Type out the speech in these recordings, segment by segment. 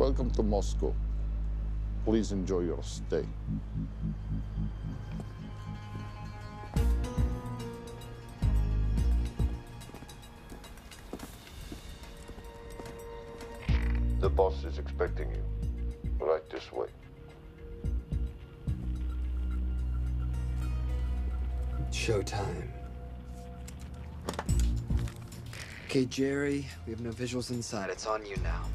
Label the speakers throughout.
Speaker 1: Welcome to Moscow. Please enjoy your stay.
Speaker 2: The boss is expecting you. Right this way.
Speaker 3: Showtime. Okay, Jerry, we have no visuals inside. It's on you now.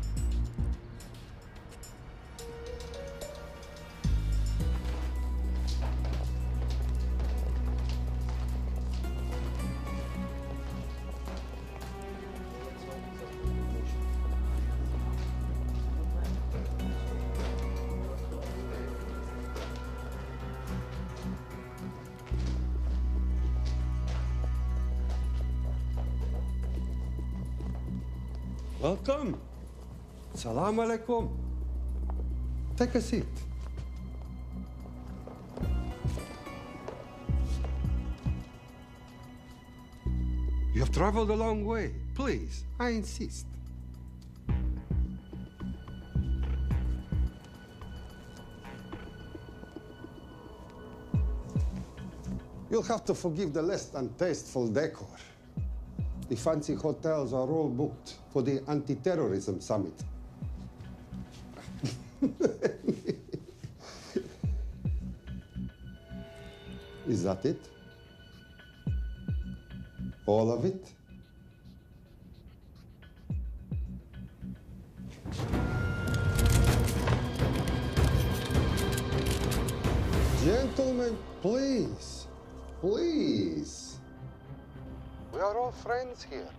Speaker 4: Welcome. Salam alaikum. Take a seat. You have traveled a long way. Please, I insist. You'll have to forgive the less than tasteful decor. The fancy hotels are all booked for the anti-terrorism summit. Is that it? All of it? Gentlemen, please, please. We are all friends here.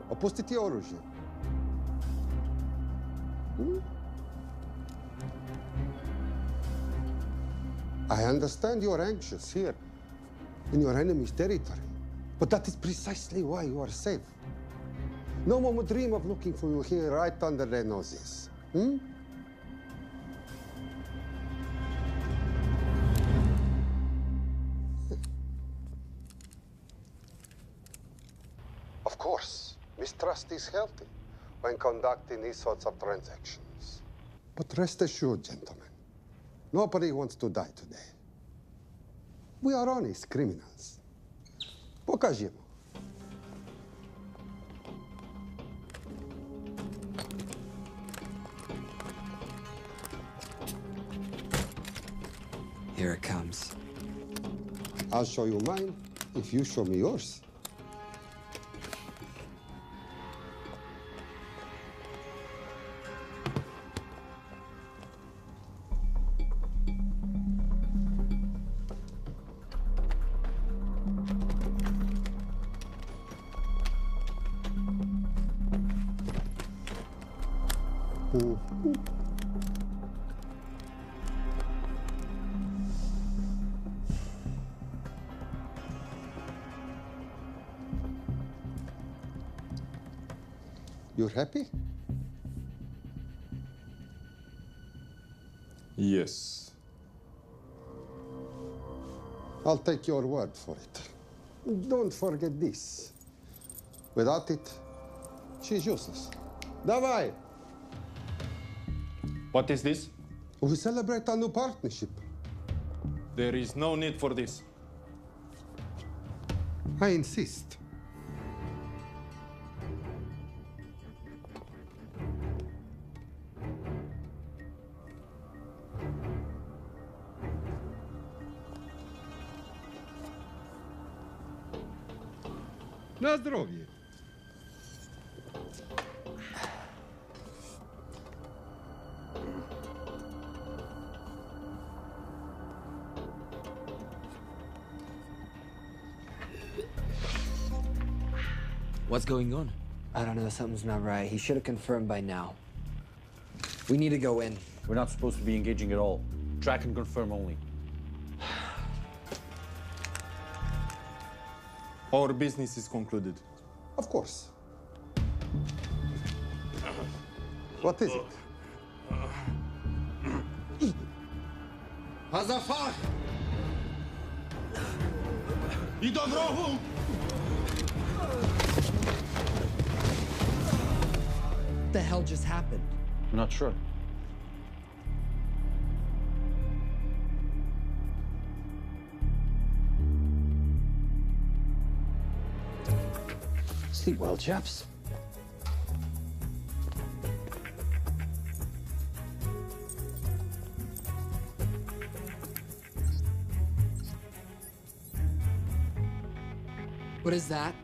Speaker 4: Опустите оружие. I understand you're anxious here in your enemy's territory, but that is precisely why you are safe. No one would dream of looking for you here right under their noses. Of course, mistrust is healthy when conducting these sorts of transactions. But rest assured, gentlemen, nobody wants to die today. We are honest criminals. Покажемо.
Speaker 3: Here it comes.
Speaker 4: I'll show you mine if you show me yours. You're happy?
Speaker 5: Yes.
Speaker 4: I'll take your word for it. Don't forget this. Without it, she's useless. Давай!
Speaker 5: What is this?
Speaker 4: We celebrate our new partnership.
Speaker 5: There is no need for this.
Speaker 4: I insist. На здоровье.
Speaker 3: What's going on? I don't know, something's not right. He should have confirmed by now. We need to go in.
Speaker 6: We're not supposed to be engaging at all. Track and confirm only.
Speaker 5: Our business is concluded.
Speaker 4: Of course. What is it?
Speaker 7: Hazafar! I do wrogu!
Speaker 3: What the hell just happened?
Speaker 6: I'm not sure. Sleep well, chaps.
Speaker 3: What is that?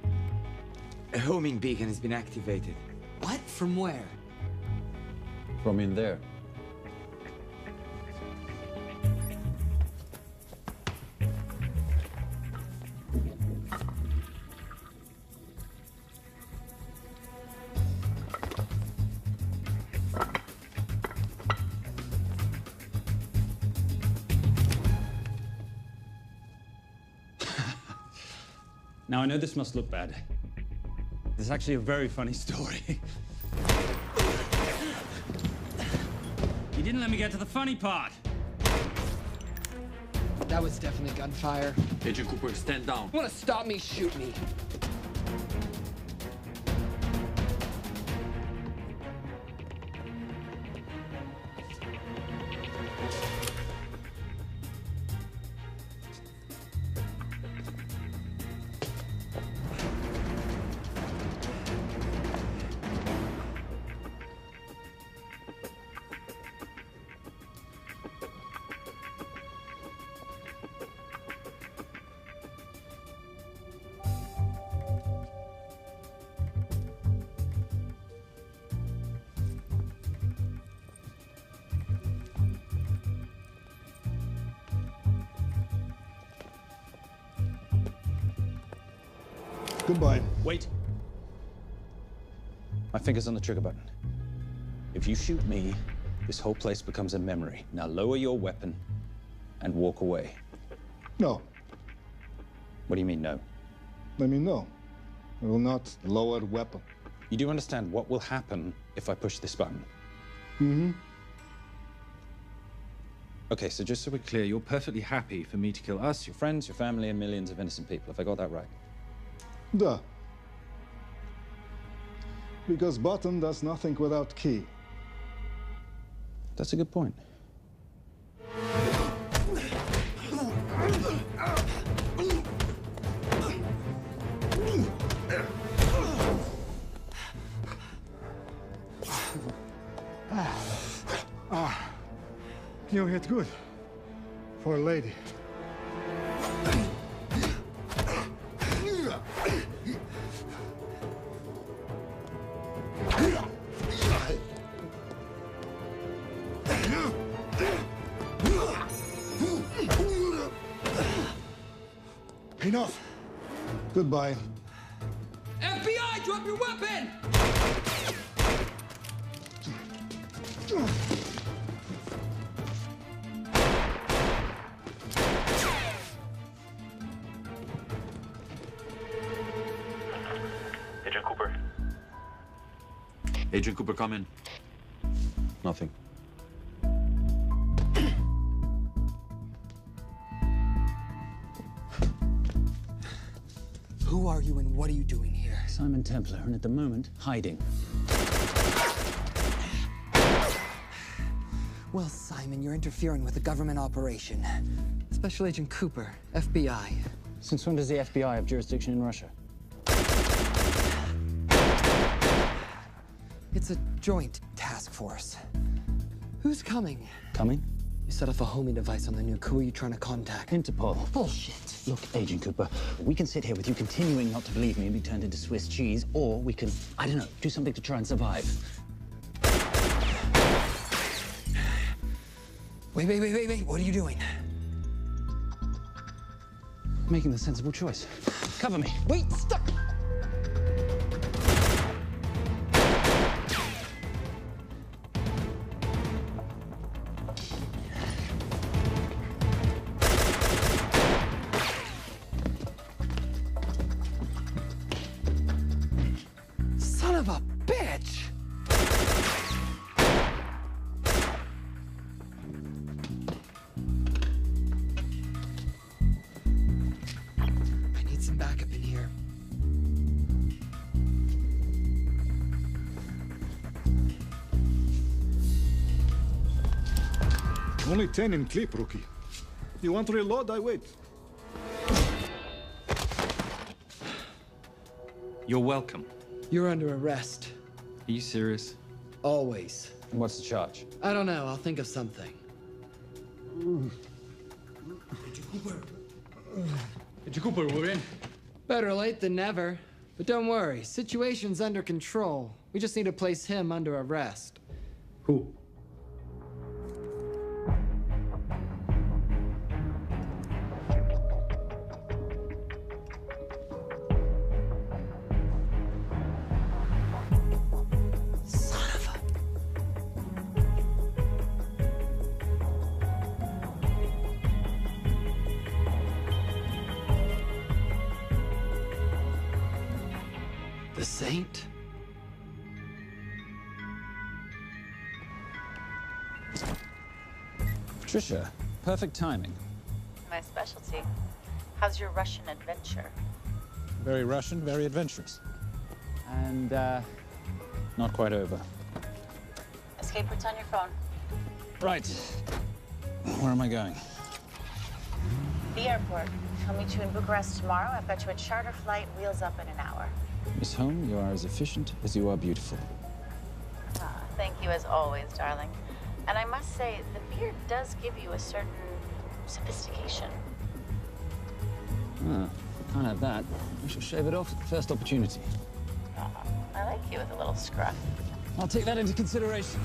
Speaker 8: A homing beacon has been activated.
Speaker 3: What? From where?
Speaker 6: From in there.
Speaker 9: Now, I know this must look bad. This is actually a very funny story. You didn't let me get to the funny part.
Speaker 3: That was definitely gunfire.
Speaker 8: Agent Cooper, stand down.
Speaker 3: You wanna stop me, shoot me.
Speaker 7: Goodbye.
Speaker 6: Wait. My finger's on the trigger button. If you shoot me, this whole place becomes a memory. Now lower your weapon and walk away.
Speaker 7: No.
Speaker 6: What do you mean, no?
Speaker 7: I mean, no. I will not lower weapon.
Speaker 6: You do understand what will happen if I push this button?
Speaker 7: Mm-hmm.
Speaker 6: Okay, so just so we're clear, you're perfectly happy for me to kill us, your friends, your family, and millions of innocent people. Have I got that right?
Speaker 7: Duh. Because button does nothing without key.
Speaker 6: That's a good point.
Speaker 7: You hit good. For a lady. Enough. Goodbye.
Speaker 3: FBI, drop your weapon!
Speaker 10: Agent Cooper.
Speaker 8: Agent Cooper, come in.
Speaker 6: Nothing.
Speaker 3: Who are you and what are you doing here?
Speaker 6: Simon Templar, and at the moment, hiding.
Speaker 3: Well, Simon, you're interfering with a government operation. Special Agent Cooper, FBI.
Speaker 6: Since when does the FBI have jurisdiction in Russia?
Speaker 3: It's a joint task force. Who's coming?
Speaker 6: Coming?
Speaker 3: You set off a homing device on the nuke. Who are you trying to contact?
Speaker 6: Interpol.
Speaker 3: Bullshit.
Speaker 6: Look, Agent Cooper, we can sit here with you continuing not to believe me and be turned into Swiss cheese, or we can, I don't know, do something to try and survive.
Speaker 3: Wait. What are you doing?
Speaker 6: Making the sensible choice. Cover me.
Speaker 3: Wait, stop! Son of a bitch! I need some backup in here.
Speaker 7: Only 10 in clip, rookie. You want to reload? I wait.
Speaker 8: You're welcome.
Speaker 3: You're under arrest.
Speaker 8: Are you serious?
Speaker 3: Always.
Speaker 6: What's the charge?
Speaker 3: I don't know. I'll think of something.
Speaker 9: Cooper, we're in.
Speaker 3: Better late than never. But don't worry. Situation's under control. We just need to place him under arrest.
Speaker 9: Who?
Speaker 3: Son of a... The Saint?
Speaker 6: Patricia, perfect timing.
Speaker 10: My specialty. How's your Russian adventure?
Speaker 6: Very Russian, very adventurous. And, not quite over.
Speaker 10: Escape routes on your phone.
Speaker 6: Right. Where am I going?
Speaker 10: The airport. I'll meet you in Bucharest tomorrow. I've got you a charter flight, wheels up in an hour.
Speaker 6: Miss Holm, you are as efficient as you are beautiful.
Speaker 10: Ah, thank you as always, darling. And I must say, the beard does give you a certain sophistication.
Speaker 6: Ah, can't have that. I shall shave it off at the first opportunity.
Speaker 10: I like you with a little scruff.
Speaker 6: I'll take that into consideration.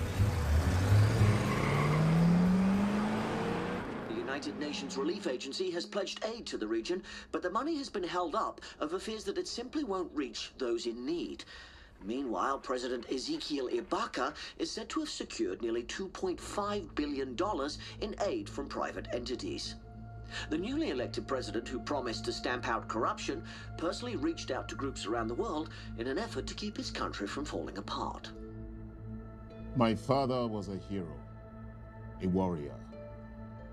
Speaker 11: The United Nations Relief Agency has pledged aid to the region, but the money has been held up over fears that it simply won't reach those in need. Meanwhile, President Ezekiel Ibaka is said to have secured nearly $2.5 billion in aid from private entities. The newly elected president, who promised to stamp out corruption, personally reached out to groups around the world in an effort to keep his country from falling apart.
Speaker 1: My father was a hero, a warrior,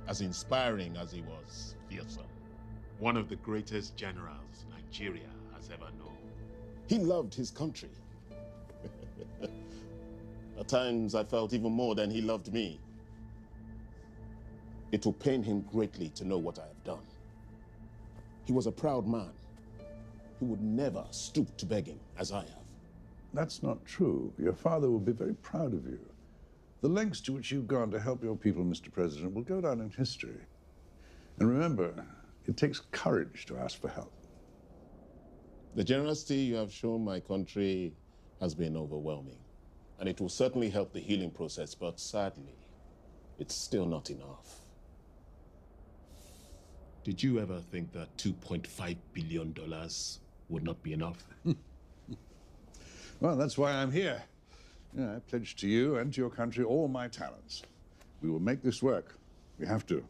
Speaker 1: as inspiring as he was fearsome.
Speaker 12: One of the greatest generals Nigeria has ever known.
Speaker 1: He loved his country. At times, I felt even more than he loved me. It will pain him greatly to know what I have done. He was a proud man who would never stoop to begging as I have.
Speaker 13: That's not true. Your father will be very proud of you. The lengths to which you've gone to help your people, Mr. President, will go down in history. And remember, it takes courage to ask for help.
Speaker 1: The generosity you have shown my country has been overwhelming, and it will certainly help the healing process, but sadly, it's still not enough.
Speaker 12: Did you ever think that $2.5 billion would not be enough?
Speaker 13: Well, that's why I'm here. I pledge to you and to your country all my talents. We will make this work. We have to.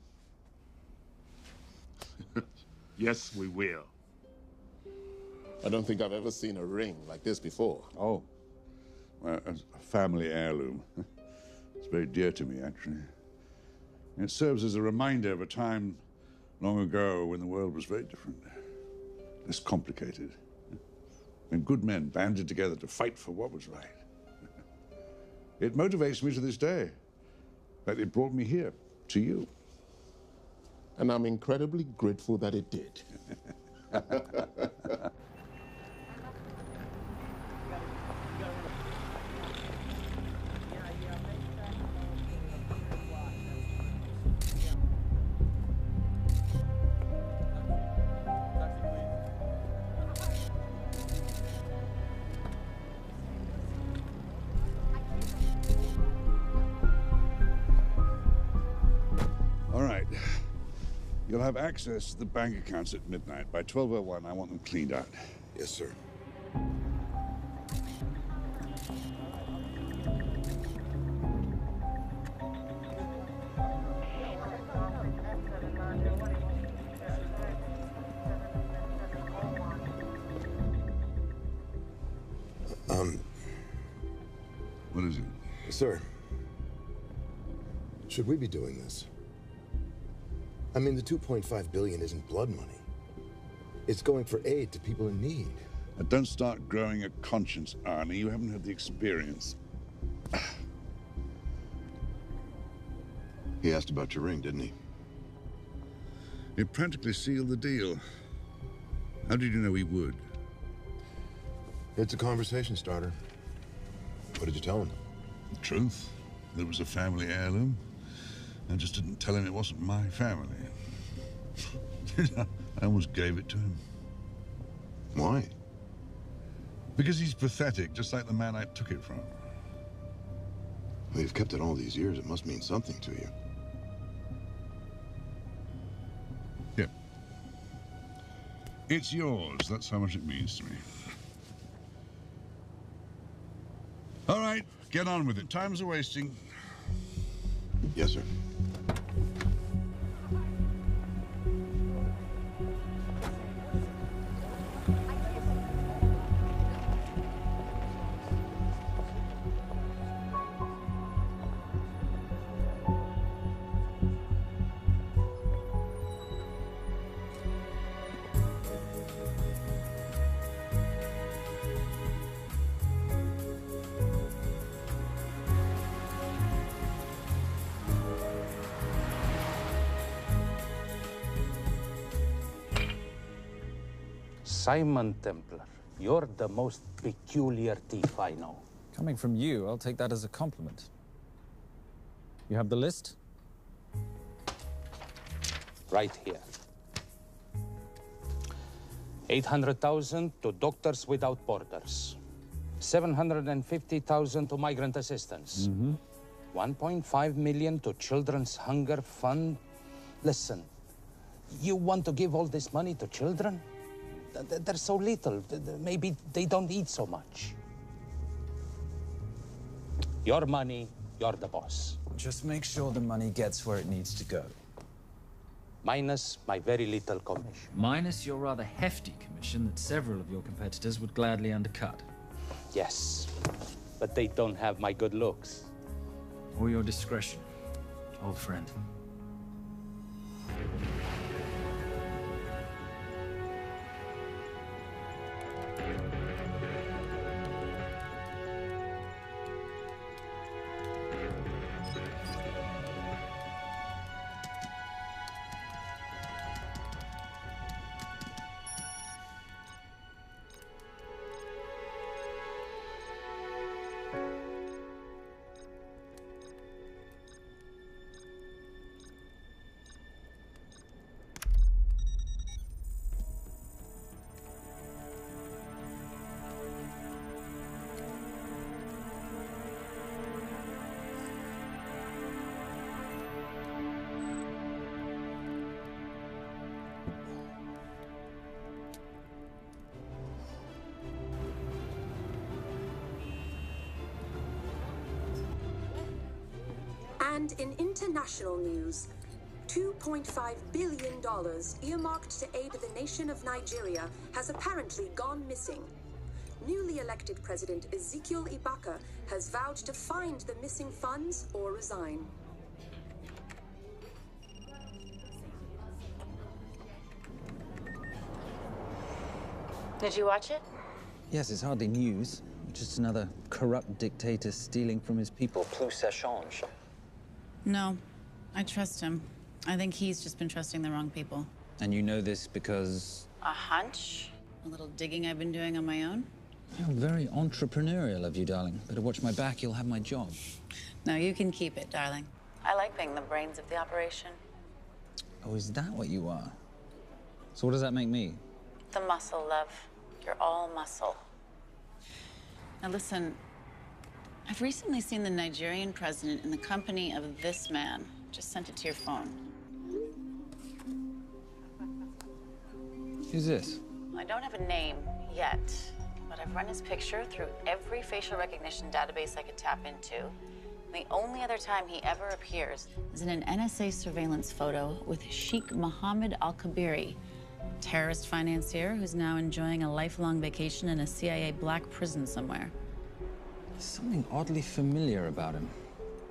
Speaker 12: Yes, we will.
Speaker 1: I don't think I've ever seen a ring like this before.
Speaker 13: Oh, well, it's a family heirloom. It's very dear to me, actually. It serves as a reminder of a time long ago when the world was very different, less complicated, when good men banded together to fight for what was right. It motivates me to this day, but it brought me here, to you.
Speaker 1: And I'm incredibly grateful that it did.
Speaker 13: All right. You'll have access to the bank accounts at midnight. By 12:01, I want them cleaned out.
Speaker 2: Yes, sir.
Speaker 13: What is it?
Speaker 2: Sir, should we be doing this? I mean, the $2.5 billion isn't blood money. It's going for aid to people in need.
Speaker 13: Now, don't start growing a conscience, Arnie. You haven't had the experience.
Speaker 2: He asked about your ring, didn't he?
Speaker 13: It practically sealed the deal. How did you know he would?
Speaker 2: It's a conversation starter. What did you tell him?
Speaker 13: The truth. There was a family heirloom. I just didn't tell him it wasn't my family. I almost gave it to him.
Speaker 2: Why?
Speaker 13: Because he's pathetic, just like the man I took it from.
Speaker 2: Well, you've kept it all these years. It must mean something to you.
Speaker 13: Yeah. It's yours. That's how much it means to me. All right, get on with it. Time's a wasting.
Speaker 2: Yes, sir.
Speaker 6: Simon Templar, you're the most peculiar thief I know.
Speaker 8: Coming from you, I'll take that as a compliment. You have the list?
Speaker 6: Right here. 800,000 to Doctors Without Borders. 750,000 to migrant assistance. 1.5 million to Children's Hunger Fund. Listen, you want to give all this money to children? They're so little. Maybe they don't eat so much. Your money, you're the boss.
Speaker 8: Just make sure the money gets where it needs to go.
Speaker 6: Minus my very little commission.
Speaker 8: Minus your rather hefty commission that several of your competitors would gladly undercut.
Speaker 6: Yes, but they don't have my good looks.
Speaker 8: Or your discretion, old friend.
Speaker 14: And in international news, $2.5 billion earmarked to aid the nation of Nigeria has apparently gone missing. Newly elected President Ezekiel Ibaka has vowed to find the missing funds or resign.
Speaker 10: Did you watch it?
Speaker 8: Yes, it's hardly news. Just another corrupt dictator stealing from his people. Plus ça change.
Speaker 15: No, I trust him. I think he's just been trusting the wrong people.
Speaker 8: And you know this because...
Speaker 15: A hunch? A little digging I've been doing on my own?
Speaker 8: You're very entrepreneurial of you, darling. Better watch my back, you'll have my job.
Speaker 15: No, you can keep it, darling.
Speaker 10: I like being the brains of the operation.
Speaker 8: Oh, is that what you are? So what does that make me?
Speaker 10: The muscle, love. You're all muscle.
Speaker 15: Now listen, I've recently seen the Nigerian president in the company of this man. Just sent it to your phone.
Speaker 8: Who's this?
Speaker 10: I don't have a name yet, but I've run his picture through every facial recognition database I could tap into. The only other time he ever appears is in an NSA surveillance photo with Sheikh Mohammed Al-Kabiri, terrorist financier who's now enjoying a lifelong vacation in a CIA black prison somewhere.
Speaker 8: There's something oddly familiar about him.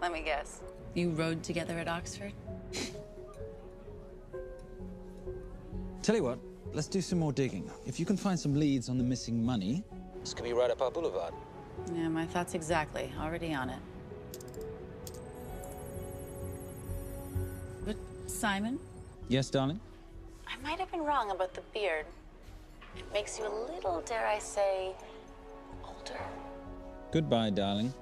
Speaker 10: Let me guess.
Speaker 15: You rode together at Oxford?
Speaker 8: Tell you what, let's do some more digging. If you can find some leads on the missing money, this could be right up our boulevard.
Speaker 15: Yeah, my thoughts exactly. Already on it. Simon?
Speaker 8: Yes, darling?
Speaker 10: I might have been wrong about the beard. It makes you a little, dare I say, older.
Speaker 8: Goodbye, darling.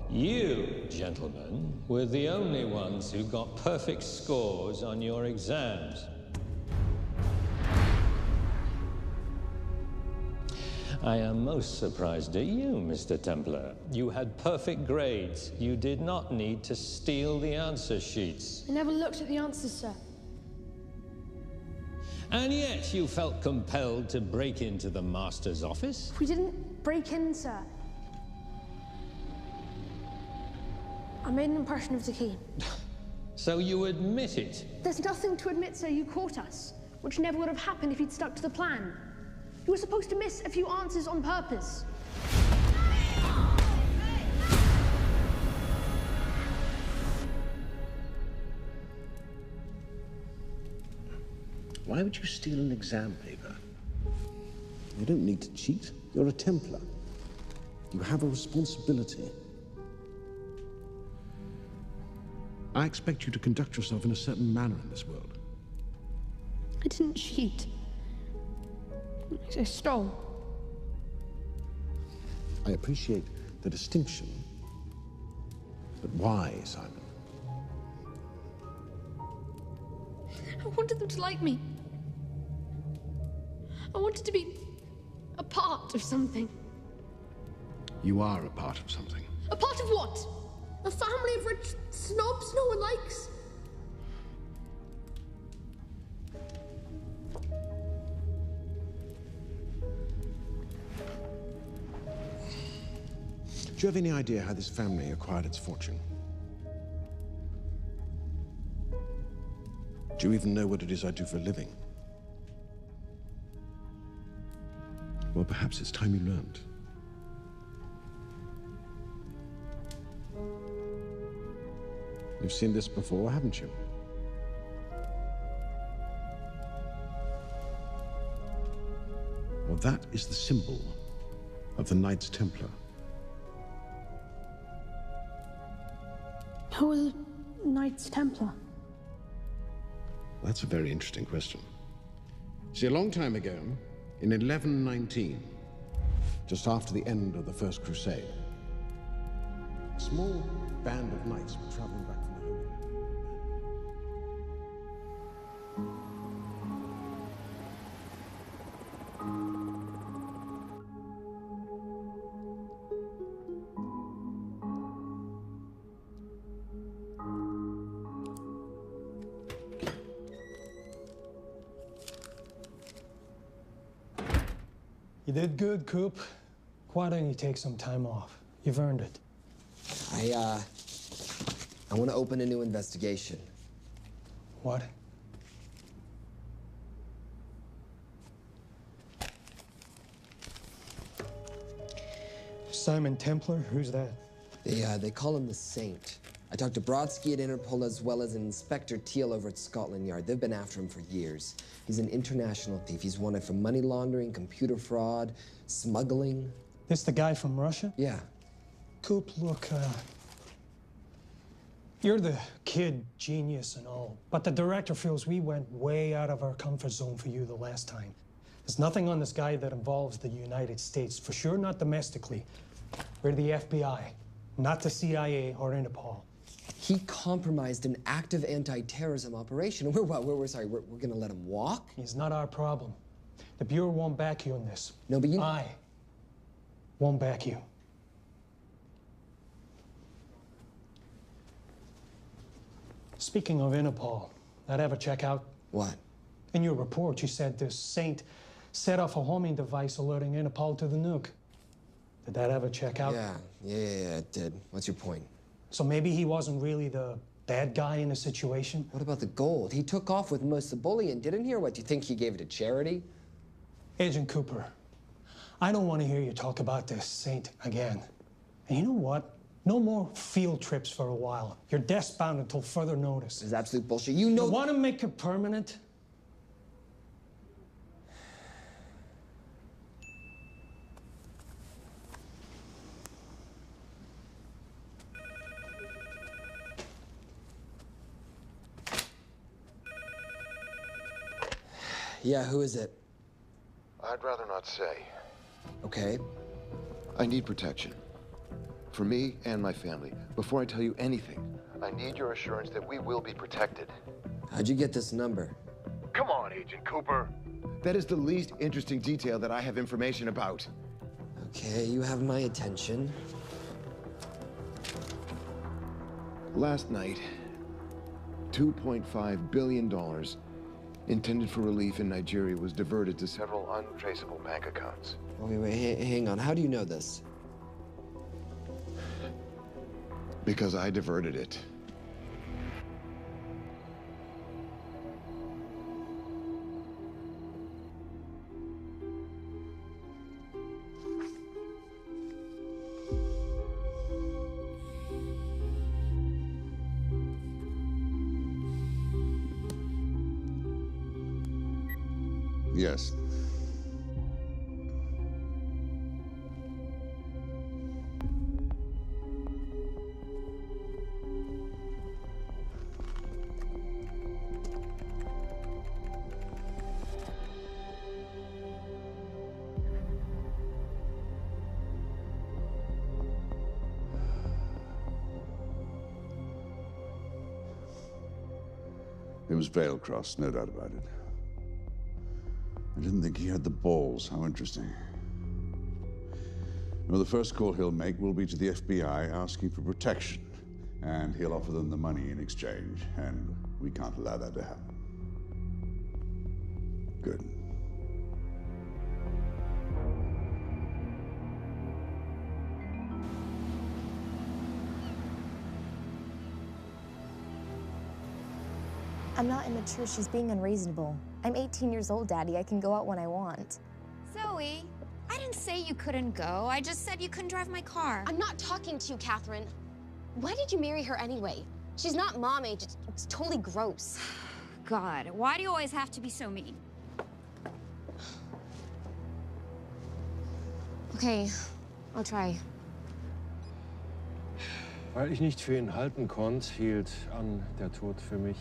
Speaker 16: You, gentlemen, were the only ones who got perfect scores on your exams. I am most surprised at you, Mr. Templar. You had perfect grades. You did not need to steal the answer sheets.
Speaker 17: I never looked at the answers, sir.
Speaker 16: And yet you felt compelled to break into the master's office?
Speaker 17: We didn't break in, sir. I made an impression of the key.
Speaker 16: So you admit it?
Speaker 17: There's nothing to admit, sir. You caught us, which never would have happened if you'd stuck to the plan. You were supposed to miss a few answers on purpose.
Speaker 18: Why would you steal an exam paper? You don't need to cheat. You're a Templar. You have a responsibility. I expect you to conduct yourself in a certain manner in this world.
Speaker 17: I didn't cheat. I stole.
Speaker 18: I appreciate the distinction. But why, Simon?
Speaker 17: I wanted them to like me. I wanted to be a part of something.
Speaker 18: You are a part of something.
Speaker 17: A part of what? A family of rich snobs no one likes?
Speaker 18: Do you have any idea how this family acquired its fortune? Do you even know what it is I do for a living? Well, perhaps it's time you learned. You've seen this before, haven't you? Well, that is the symbol of the Knights Templar.
Speaker 17: Who are the Knights Templar?
Speaker 18: That's a very interesting question. See, a long time ago, in 1119, just after the end of the First Crusade, a small band of knights were traveling back from the Holy Land.
Speaker 19: You did good, Coop. Why don't you take some time off? You've earned it.
Speaker 3: I want to open a new investigation.
Speaker 19: What? Simon Templar? Who's that?
Speaker 3: They call him the Saint. I talked to Brodsky at Interpol as well as Inspector Teal over at Scotland Yard. They've been after him for years. He's an international thief. He's wanted for money laundering, computer fraud, smuggling.
Speaker 19: This the guy from Russia?
Speaker 3: Yeah.
Speaker 19: Coop, look, you're the kid genius and all, but the director feels we went way out of our comfort zone for you the last time. There's nothing on this guy that involves the United States, for sure not domestically. We're the FBI, not the CIA or Interpol.
Speaker 3: He compromised an active anti-terrorism operation. We're gonna let him walk?
Speaker 19: He's not our problem. The Bureau won't back you on this.
Speaker 3: No, but
Speaker 19: I won't back you. Speaking of Interpol, that ever check out?
Speaker 3: What?
Speaker 19: In your report, you said this Saint set off a homing device alerting Interpol to the nuke. Did that ever check out?
Speaker 3: Yeah, it did. What's your point?
Speaker 19: So maybe he wasn't really the bad guy in the situation?
Speaker 3: What about the gold? He took off with most of the bullion, didn't he? Or what, do you think he gave it to charity?
Speaker 19: Agent Cooper, I don't want to hear you talk about this Saint again. And you know what? No more field trips for a while. You're desk-bound until further notice.
Speaker 3: This is absolute bullshit. You know—
Speaker 19: You want to make it permanent?
Speaker 3: Yeah, who is it?
Speaker 2: I'd rather not say.
Speaker 3: Okay.
Speaker 2: I need protection. For me and my family. Before I tell you anything, I need your assurance that we will be protected.
Speaker 3: How'd you get this number?
Speaker 2: Come on, Agent Cooper. That is the least interesting detail that I have information about.
Speaker 3: Okay, you have my attention.
Speaker 2: Last night, $2.5 billion intended for relief in Nigeria was diverted to several untraceable bank accounts.
Speaker 3: Wait, hang on. How do you know this?
Speaker 2: Because I diverted it.
Speaker 13: Yes. It was veil crossed, no doubt about it. I didn't think he had the balls. How interesting. Well, the first call he'll make will be to the FBI asking for protection. And he'll offer them the money in exchange. And we can't allow that to happen. Good.
Speaker 20: I'm not immature. She's being unreasonable. I'm 18 years old, Daddy. I can go out when I want.
Speaker 21: Zoe, I didn't say you couldn't go. I just said you couldn't drive my car.
Speaker 22: I'm not talking to you, Catherine. Why did you marry her anyway? She's not mom age. It's totally gross.
Speaker 21: God, why do you always have to be so mean?
Speaker 22: Okay, I'll try.
Speaker 18: Weil ich nicht für ihn halten konnte, hielt an der Tod für mich.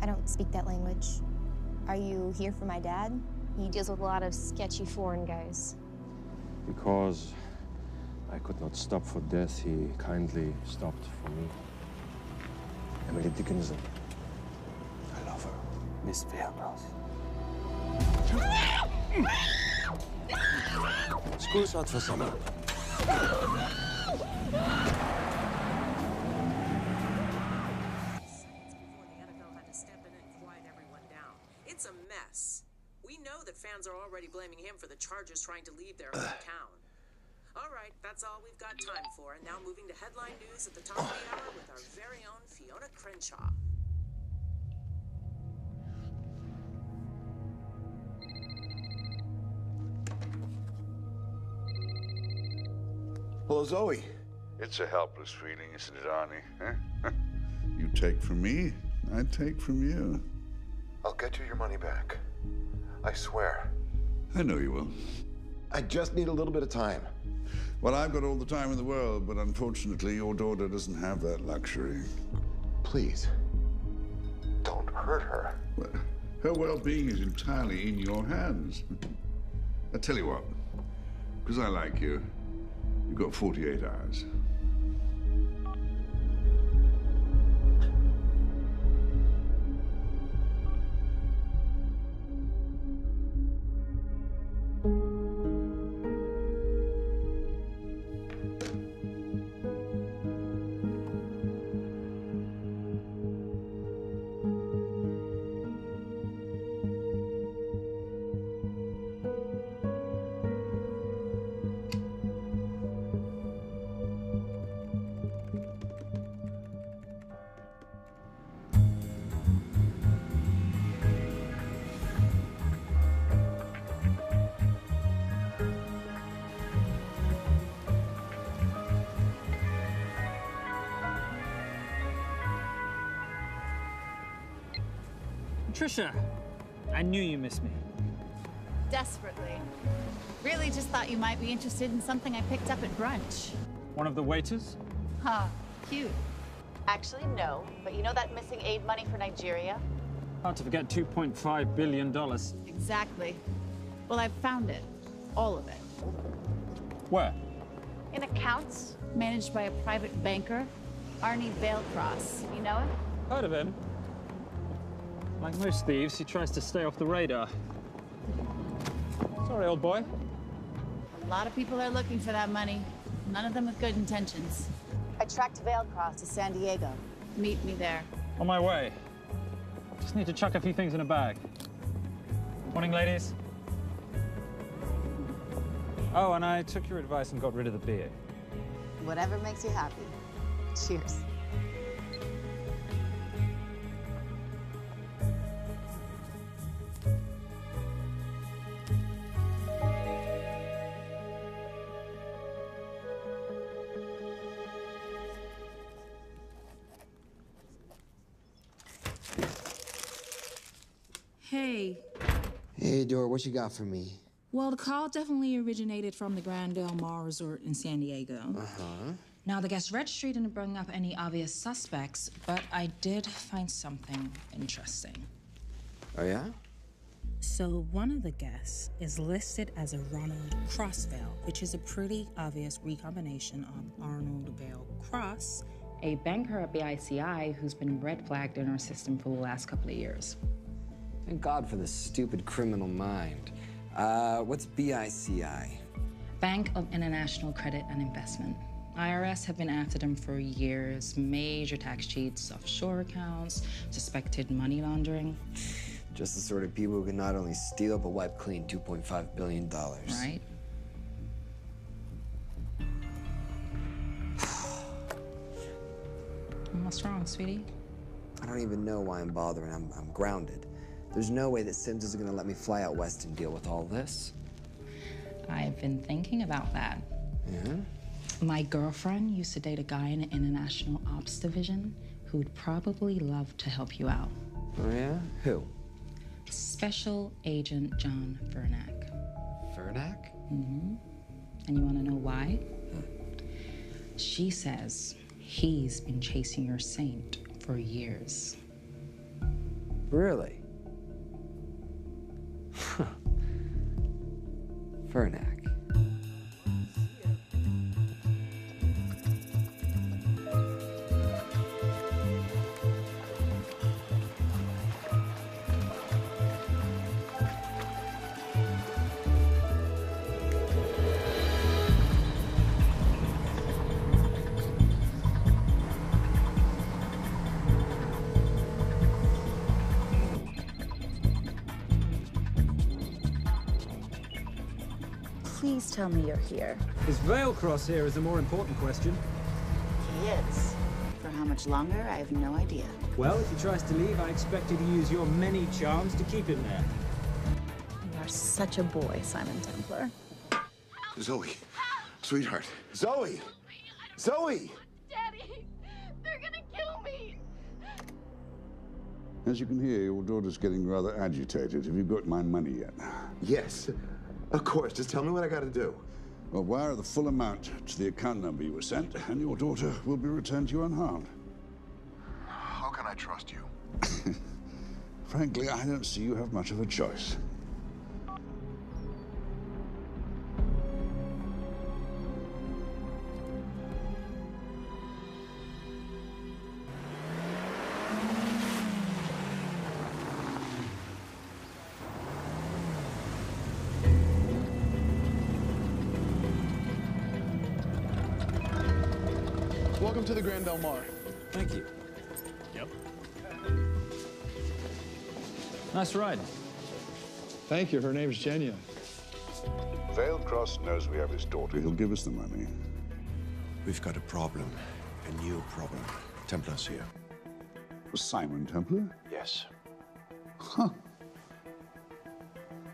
Speaker 20: I don't speak that language. Are you here for my dad?
Speaker 22: He deals with a lot of sketchy foreign guys.
Speaker 18: Because I could not stop for death, he kindly stopped for me. Emily Dickinson. I love her. Miss Fairhouse. School's out for summer.
Speaker 23: It's a mess. We know that fans are already blaming him for the Chargers trying to leave their hometown. All right, that's all we've got time for. And now moving to headline news at the top of the hour with our very own Fiona Crenshaw.
Speaker 2: Hello, Zoe.
Speaker 13: It's a helpless feeling, isn't it, Arnie? Huh? You take from me, I take from you.
Speaker 2: I'll get you your money back. I swear.
Speaker 13: I know you will.
Speaker 2: I just need a little bit of time.
Speaker 13: Well, I've got all the time in the world, but unfortunately, your daughter doesn't have that luxury.
Speaker 2: Please, don't hurt her.
Speaker 13: Well, her well-being is entirely in your hands. I tell you what, because I like you, you've got 48 hours.
Speaker 9: Trisha, I knew you missed me.
Speaker 10: Desperately. Really just thought you might be interested in something I picked up at brunch.
Speaker 9: One of the waiters?
Speaker 10: Huh, cute. Actually, no. But you know that missing aid money for Nigeria?
Speaker 9: Hard to forget $2.5 billion.
Speaker 15: Exactly. Well, I've found it. All of it.
Speaker 9: Where?
Speaker 15: In accounts managed by a private banker, Arnie Vailcross. You know him?
Speaker 9: Heard of him. Like most thieves, he tries to stay off the radar. Sorry, old boy.
Speaker 15: A lot of people are looking for that money. None of them with good intentions. I tracked Vailcross to San Diego. Meet me there.
Speaker 9: On my way. Just need to chuck a few things in a bag. Morning, ladies. Oh, and I took your advice and got rid of the beer.
Speaker 10: Whatever makes you happy. Cheers.
Speaker 4: Hey.
Speaker 3: Hey, Dora, what you got for me?
Speaker 4: Well, the call definitely originated from the Grand Del Mar Resort in San Diego.
Speaker 3: Uh-huh.
Speaker 4: Now, the guest registry didn't bring up any obvious suspects, but I did find something interesting.
Speaker 3: Oh, yeah?
Speaker 4: So one of the guests is listed as a Ronald Crossvale, which is a pretty obvious recombination of Arnold Vale Cross, a banker at BICI who's been red flagged in our system for the last couple of years.
Speaker 3: Thank God for the stupid criminal mind. What's BICI?
Speaker 4: Bank of International Credit and Investment. IRS have been after them for years. Major tax cheats, offshore accounts, suspected money laundering.
Speaker 3: Just the sort of people who can not only steal but wipe clean $2.5 billion.
Speaker 4: Right? What's wrong, sweetie?
Speaker 3: I don't even know why I'm bothering. I'm grounded. There's no way that Sims is gonna let me fly out west and deal with all this.
Speaker 4: I've been thinking about that.
Speaker 3: Yeah?
Speaker 4: My girlfriend used to date a guy in the International Ops Division who'd probably love to help you out.
Speaker 3: Oh, yeah? Who?
Speaker 4: Special Agent John Vernack.
Speaker 3: Vernack?
Speaker 4: Mm-hmm. And you want to know why? She says he's been chasing your saint for years.
Speaker 3: Really? Vernack.
Speaker 15: Please tell me you're here.
Speaker 9: Is Vailcross here is the more important question.
Speaker 15: He is. For how much longer, I have no idea.
Speaker 9: Well, if he tries to leave, I expect you to use your many charms to keep him there.
Speaker 15: You are such a boy, Simon Templar.
Speaker 2: Zoe. Sweetheart. Zoe! Zoe!
Speaker 22: Daddy, they're gonna kill me.
Speaker 13: As you can hear, your daughter's getting rather agitated. Have you got my money yet?
Speaker 2: Yes. Of course. Just tell me what I gotta do.
Speaker 13: Well, wire the full amount to the account number you were sent, and your daughter will be returned to you unharmed.
Speaker 2: How can I trust you?
Speaker 13: Frankly, I don't see you have much of a choice.
Speaker 5: Welcome to the Grand Del Mar.
Speaker 9: Thank you. Yep. Nice ride.
Speaker 5: Thank you. Her name's Genya.
Speaker 13: Vailcross knows we have his daughter. He'll give us the money.
Speaker 2: We've got a problem. A new problem. Templar's here.
Speaker 13: Simon Templar?
Speaker 2: Yes.
Speaker 13: Huh.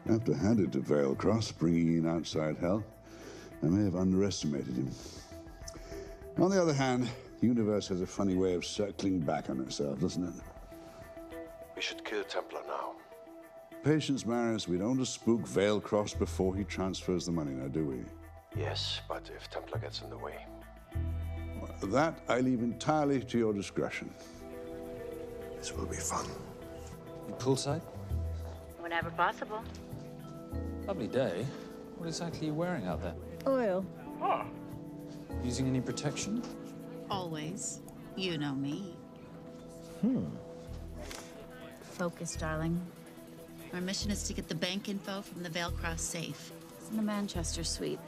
Speaker 13: I have to hand it to Vailcross, bringing in outside help. I may have underestimated him. On the other hand, the universe has a funny way of circling back on itself, doesn't it?
Speaker 2: We should kill Templar now.
Speaker 13: Patience, Maris. We don't want to spook Vailcross before he transfers the money, now, do we?
Speaker 2: Yes, but if Templar gets in the way.
Speaker 13: That I leave entirely to your discretion.
Speaker 2: This will be fun.
Speaker 8: Poolside?
Speaker 10: Whenever possible.
Speaker 8: Lovely day. What exactly are you wearing out there?
Speaker 10: Oil.
Speaker 8: Using any protection?
Speaker 10: Always. You know me. Focus, darling. Our mission is to get the bank info from the Veilcross safe. It's in the Manchester suite.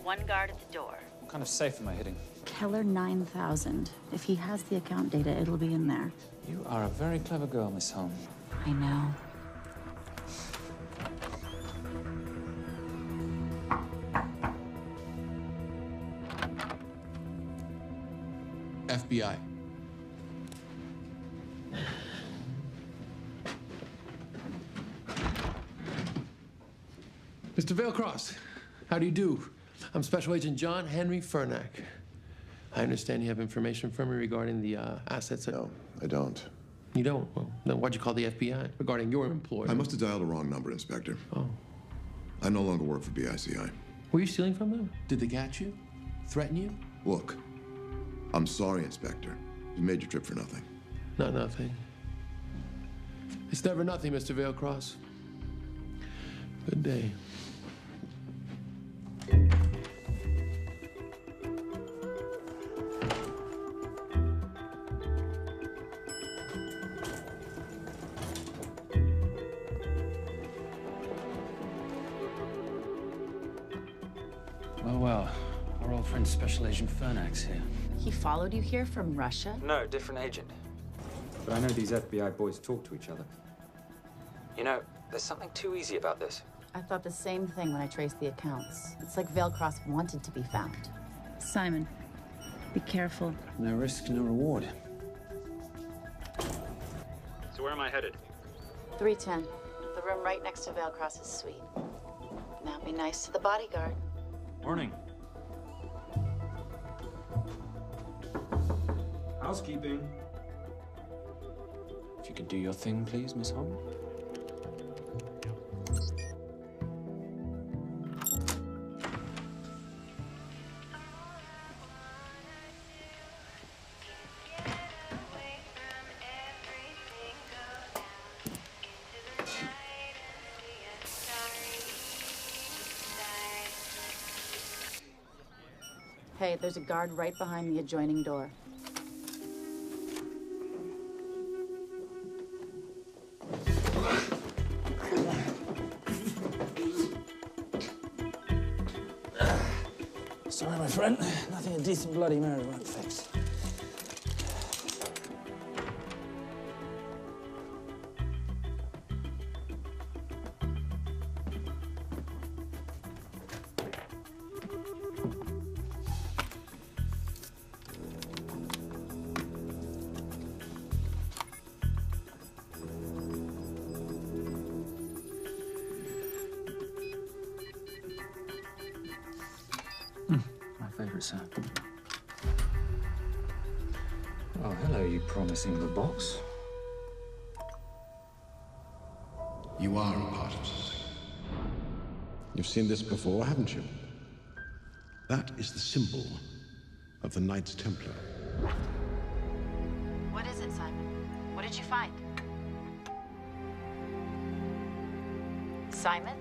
Speaker 10: One guard at the door.
Speaker 8: What kind of safe am I hitting?
Speaker 10: Keller 9000. If he has the account data, it'll be in there.
Speaker 8: You are a very clever girl, Miss Holm.
Speaker 10: I know.
Speaker 7: FBI. Mr. Veilcross, how do you do? I'm Special Agent John Henry Furnack. I understand you have information from me regarding the assets.
Speaker 2: No, I don't.
Speaker 7: You don't? Well, then why'd you call the FBI regarding your employer?
Speaker 2: I must have dialed the wrong number, Inspector.
Speaker 7: Oh.
Speaker 2: I no longer work for BICI.
Speaker 7: Were you stealing from them? Did they catch you? Threaten you?
Speaker 2: Look, I'm sorry, Inspector. You made your trip for nothing.
Speaker 7: Not nothing. It's never nothing, Mr. Veilcross. Good day.
Speaker 8: Well, our old friend Special Agent Furnack's here.
Speaker 10: He followed you here from Russia?
Speaker 8: No, different agent. But I know these FBI boys talk to each other. You know, there's something too easy about this.
Speaker 10: I thought the same thing when I traced the accounts. It's like Veilcross wanted to be found. Simon, be careful.
Speaker 8: No risk, no reward.
Speaker 9: So where am I headed?
Speaker 10: 310. The room right next to Veilcross's suite. Now be nice to the bodyguard.
Speaker 9: Morning. Housekeeping.
Speaker 8: If you could do your thing, please, Miss Holm.
Speaker 10: Hey, there's a guard right behind the adjoining door.
Speaker 8: Sorry, my friend. Nothing a decent Bloody Mary won't fix. My favorite sound. Oh, hello, you promising little box.
Speaker 18: You are a part of something. You've seen this before, haven't you? That is the symbol of the Knights Templar.
Speaker 10: What is it, Simon? What did you find? Simon?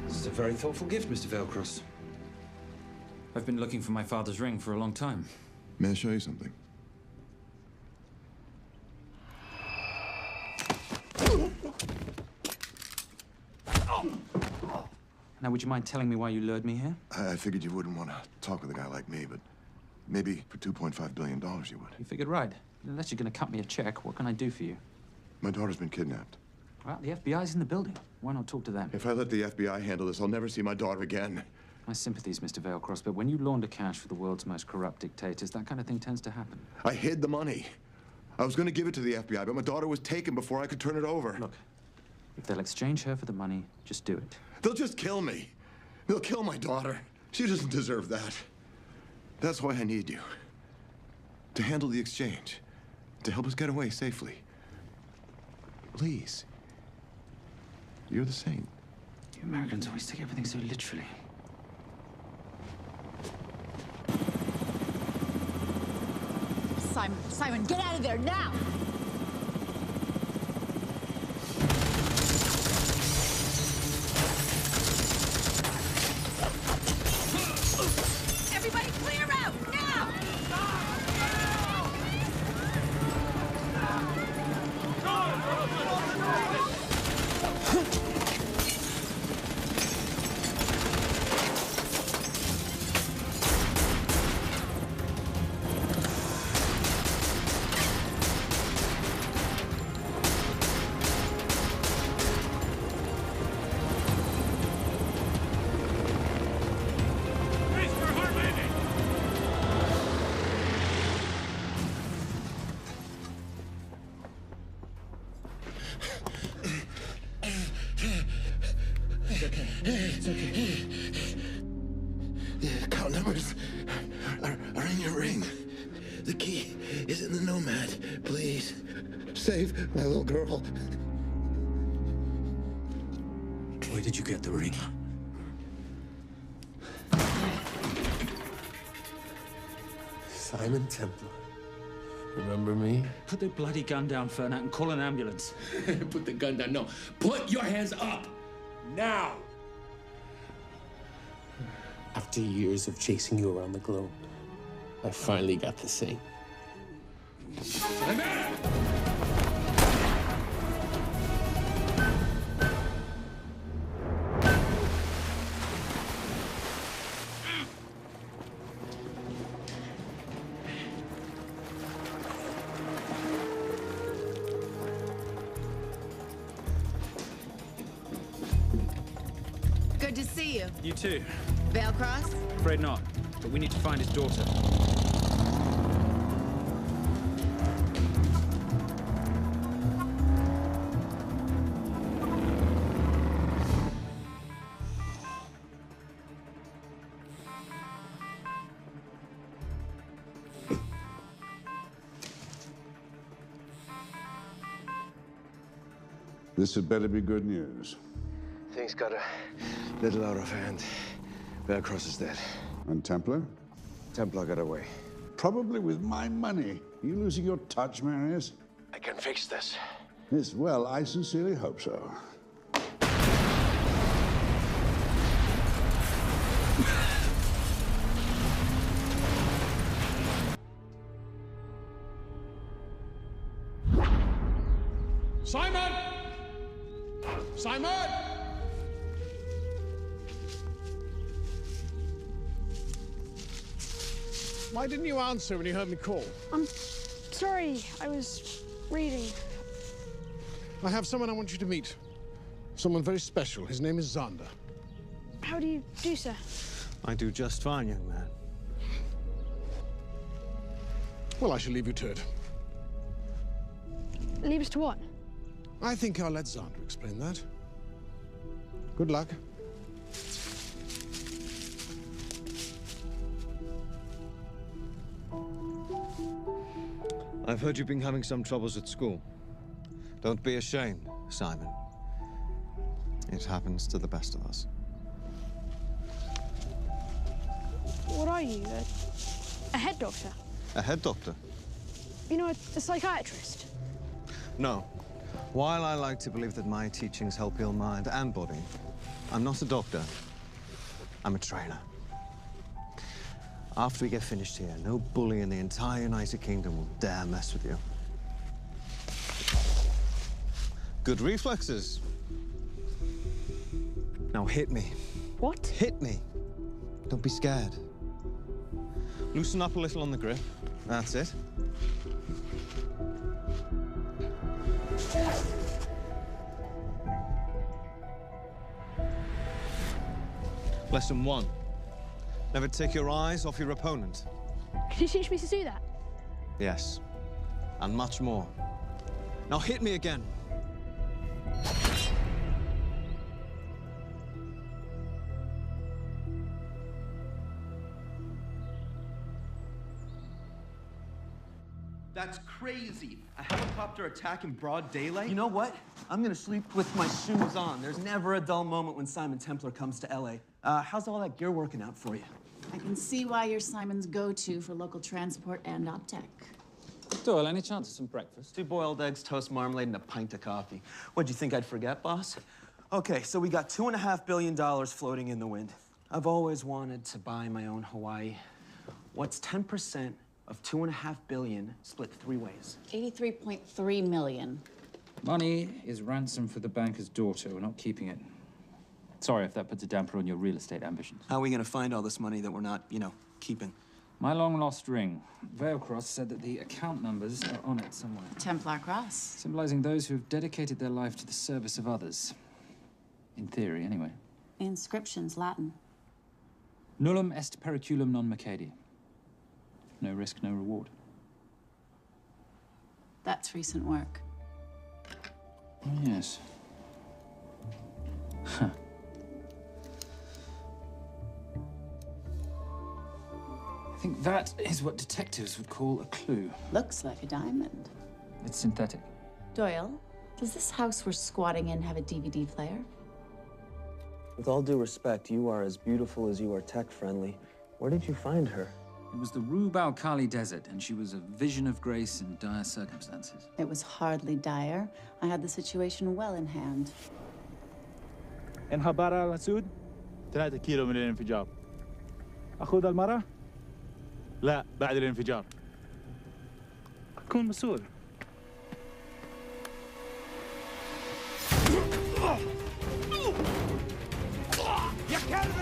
Speaker 8: This is a very thoughtful gift, Mr. Veilcross. I've been looking for my father's ring for a long time.
Speaker 2: May I show you something?
Speaker 8: Now, would you mind telling me why you lured me here?
Speaker 2: I figured you wouldn't want to talk with a guy like me, but maybe for $2.5 billion you would.
Speaker 8: You figured right. Unless you're going to cut me a check, what can I do for you?
Speaker 2: My daughter's been kidnapped.
Speaker 8: Well, the FBI's in the building. Why not talk to them?
Speaker 2: If I let the FBI handle this, I'll never see my daughter again.
Speaker 8: My sympathies, Mr. Veilcross, but when you launder cash for the world's most corrupt dictators, that kind of thing tends to happen.
Speaker 2: I hid the money. I was going to give it to the FBI, but my daughter was taken before I could turn it over.
Speaker 8: Look, if they'll exchange her for the money, just do it.
Speaker 2: They'll just kill me. They'll kill my daughter. She doesn't deserve that. That's why I need you. To handle the exchange. To help us get away safely. Please. You're the saint.
Speaker 8: You Americans always take everything so literally.
Speaker 22: Simon, Simon, get out of there now! Everybody clear out, now!
Speaker 2: It's okay. The account numbers are in your ring. The key is in the Nomad. Please, save my little girl.
Speaker 1: Where did you get the ring?
Speaker 7: Simon Templar. Remember me?
Speaker 8: Put the bloody gun down, Fernak, and call an ambulance.
Speaker 7: Put the gun down. No. Put your hands up. Now. After years of chasing you around the globe, I finally got the same.
Speaker 15: Good to see you.
Speaker 8: You too.
Speaker 15: Vale Cross?
Speaker 8: Afraid not, but we need to find his daughter.
Speaker 13: This had better be good news.
Speaker 2: Things got a little out of hand. Vale Cross is dead.
Speaker 13: And Templar?
Speaker 2: Templar got away.
Speaker 13: Probably with my money. Are you losing your touch, Marius?
Speaker 2: I can fix this.
Speaker 13: Yes, well, I sincerely hope so.
Speaker 7: Simon! Simon!
Speaker 18: Why didn't you answer when you heard me call?
Speaker 17: I'm sorry, I was reading.
Speaker 18: I have someone I want you to meet. Someone very special. His name is Zander.
Speaker 17: How do you do, sir?
Speaker 11: I do just fine, young man.
Speaker 18: Well, I shall leave you to it.
Speaker 17: Leave us to what?
Speaker 18: I think I'll let Zander explain that. Good luck.
Speaker 11: I've heard you've been having some troubles at school. Don't be ashamed, Simon. It happens to the best of us.
Speaker 17: What are you, a head doctor?
Speaker 11: A head doctor?
Speaker 17: You know, a psychiatrist?
Speaker 11: No. While I like to believe that my teachings help heal mind and body, I'm not a doctor. I'm a trainer. After we get finished here, no bully in the entire United Kingdom will dare mess with you. Good reflexes. Now hit me.
Speaker 17: What?
Speaker 11: Hit me. Don't be scared. Loosen up a little on the grip. That's it. Lesson 1. Never take your eyes off your opponent.
Speaker 17: Can you teach me to do that?
Speaker 11: Yes, and much more. Now hit me again.
Speaker 12: That's crazy. A helicopter attack in broad daylight?
Speaker 1: You know what? I'm gonna sleep with my shoes on. There's never a dull moment when Simon Templar comes to LA. How's all that gear working out for you?
Speaker 10: I can see why you're Simon's go-to for local transport and OpTech.
Speaker 8: Doyle, any chance of some breakfast?
Speaker 1: 2 boiled eggs, toast, marmalade, and a pint of coffee. What'd you think I'd forget, boss? Okay, so we got $2.5 billion floating in the wind. I've always wanted to buy my own Hawaii. What's 10% of $2.5 billion split 3 ways?
Speaker 10: 83.3 million.
Speaker 8: Money is ransom for the banker's daughter. We're not keeping it. Sorry if that puts a damper on your real estate ambitions.
Speaker 1: How are we gonna find all this money that we're not, keeping?
Speaker 8: My long-lost ring. Veilcross said that the account numbers are on it somewhere.
Speaker 10: Templar Cross.
Speaker 8: Symbolizing those who have dedicated their life to the service of others. In theory, anyway.
Speaker 10: The inscription's Latin.
Speaker 8: Nullum est periculum non mercedi. No risk, no reward.
Speaker 10: That's recent work.
Speaker 8: Oh, yes. Huh. I think that is what detectives would call a clue.
Speaker 10: Looks like a diamond.
Speaker 8: It's synthetic.
Speaker 10: Doyle, does this house we're squatting in have a DVD player?
Speaker 1: With all due respect, you are as beautiful as you are tech-friendly. Where did you find her?
Speaker 8: It was the Rub al-Khali Desert, and she was a vision of grace in dire circumstances.
Speaker 10: It was hardly dire. I had the situation well in hand.
Speaker 6: انهبار على السود 3 كيلو من الانفجار. أخذ المرة؟ لا، بعد الانفجار. أكون مسؤول. يا كلب!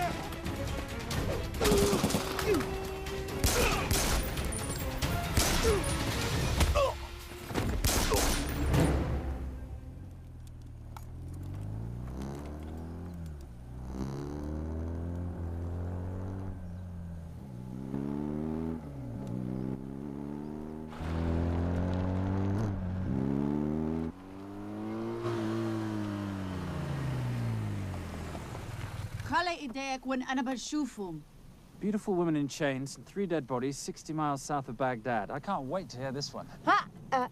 Speaker 8: Beautiful woman in chains and 3 dead bodies 60 miles south of Baghdad. I can't wait to hear this one. You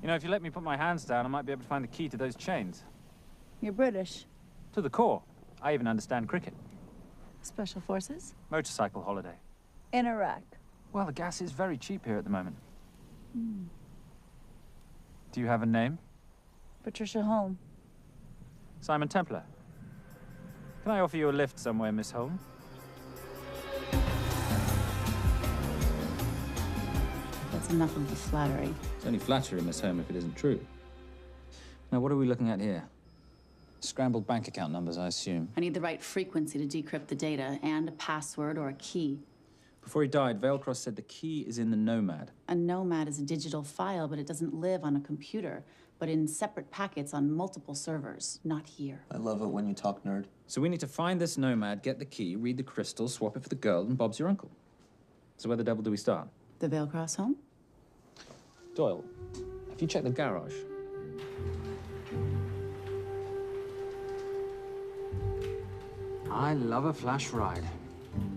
Speaker 8: know, if you let me put my hands down, I might be able to find the key to those chains.
Speaker 10: You're British.
Speaker 8: To the core. I even understand cricket.
Speaker 10: Special Forces?
Speaker 8: Motorcycle holiday.
Speaker 10: In Iraq.
Speaker 8: Well, the gas is very cheap here at the moment. Do you have a name?
Speaker 10: Patricia Holm.
Speaker 8: Simon Templar. Can I offer you a lift somewhere, Miss Holm?
Speaker 10: That's enough of the flattery.
Speaker 8: It's only flattery, Miss Holm, if it isn't true. Now, what are we looking at here? Scrambled bank account numbers, I assume.
Speaker 10: I need the right frequency to decrypt the data and a password or a key.
Speaker 8: Before he died, Veilcross said the key is in the Nomad.
Speaker 10: A Nomad is a digital file, but it doesn't live on a computer, but in separate packets on multiple servers, not here.
Speaker 1: I love it when you talk nerd.
Speaker 8: So we need to find this Nomad, get the key, read the crystal, swap it for the girl, and Bob's your uncle. So where the devil do we start?
Speaker 10: The Veilcross home?
Speaker 8: Doyle, have you checked the garage? I love a flash ride.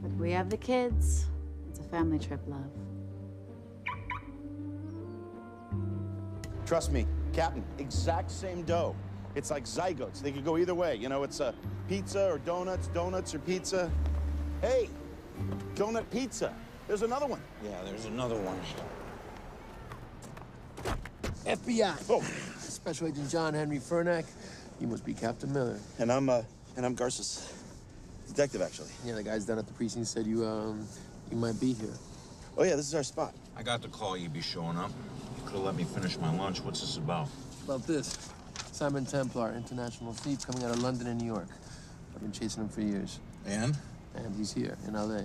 Speaker 10: But we have the kids. It's a family trip, love.
Speaker 14: Trust me, Captain, exact same dough. It's like zygotes. They could go either way. You know, it's a pizza or donuts, donuts or pizza. Hey, donut pizza. There's another one.
Speaker 2: Yeah, there's another one.
Speaker 7: FBI.
Speaker 14: Oh.
Speaker 7: Special Agent John Henry Furnack. You must be Captain Miller.
Speaker 14: And I'm Garces. Detective, actually.
Speaker 7: Yeah, the guys down at the precinct said you might be here.
Speaker 14: Oh, yeah, this is our spot.
Speaker 2: I got the call you'd be showing up. You could have let me finish my lunch. What's this about?
Speaker 7: About this. Simon Templar, international thief coming out of London and New York. I've been chasing him for years.
Speaker 2: And?
Speaker 7: And he's here, in L.A.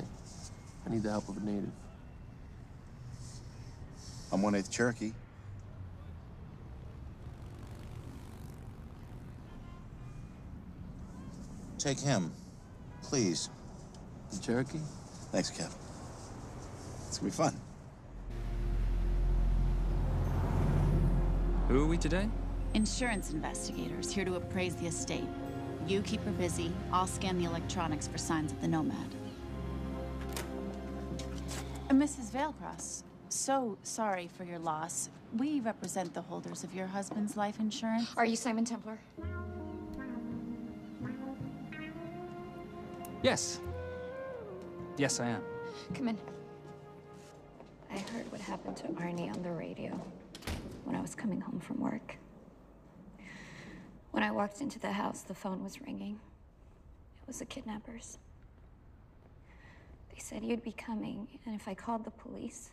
Speaker 7: I need the help of a native.
Speaker 14: I'm 1/8 Cherokee.
Speaker 2: Take him, please.
Speaker 7: The Cherokee?
Speaker 14: Thanks, Cap. It's gonna be fun.
Speaker 8: Who are we today?
Speaker 10: Insurance investigators here to appraise the estate. You keep her busy. I'll scan the electronics for signs of the Nomad. Mrs. Veilcross, so sorry for your loss. We represent the holders of your husband's life insurance.
Speaker 21: Are you Simon Templar?
Speaker 8: Yes. Yes, I am.
Speaker 21: Come in.
Speaker 16: I heard what happened to Arnie on the radio when I was coming home from work. When I walked into the house, the phone was ringing. It was the kidnappers. They said you'd be coming, and if I called the police,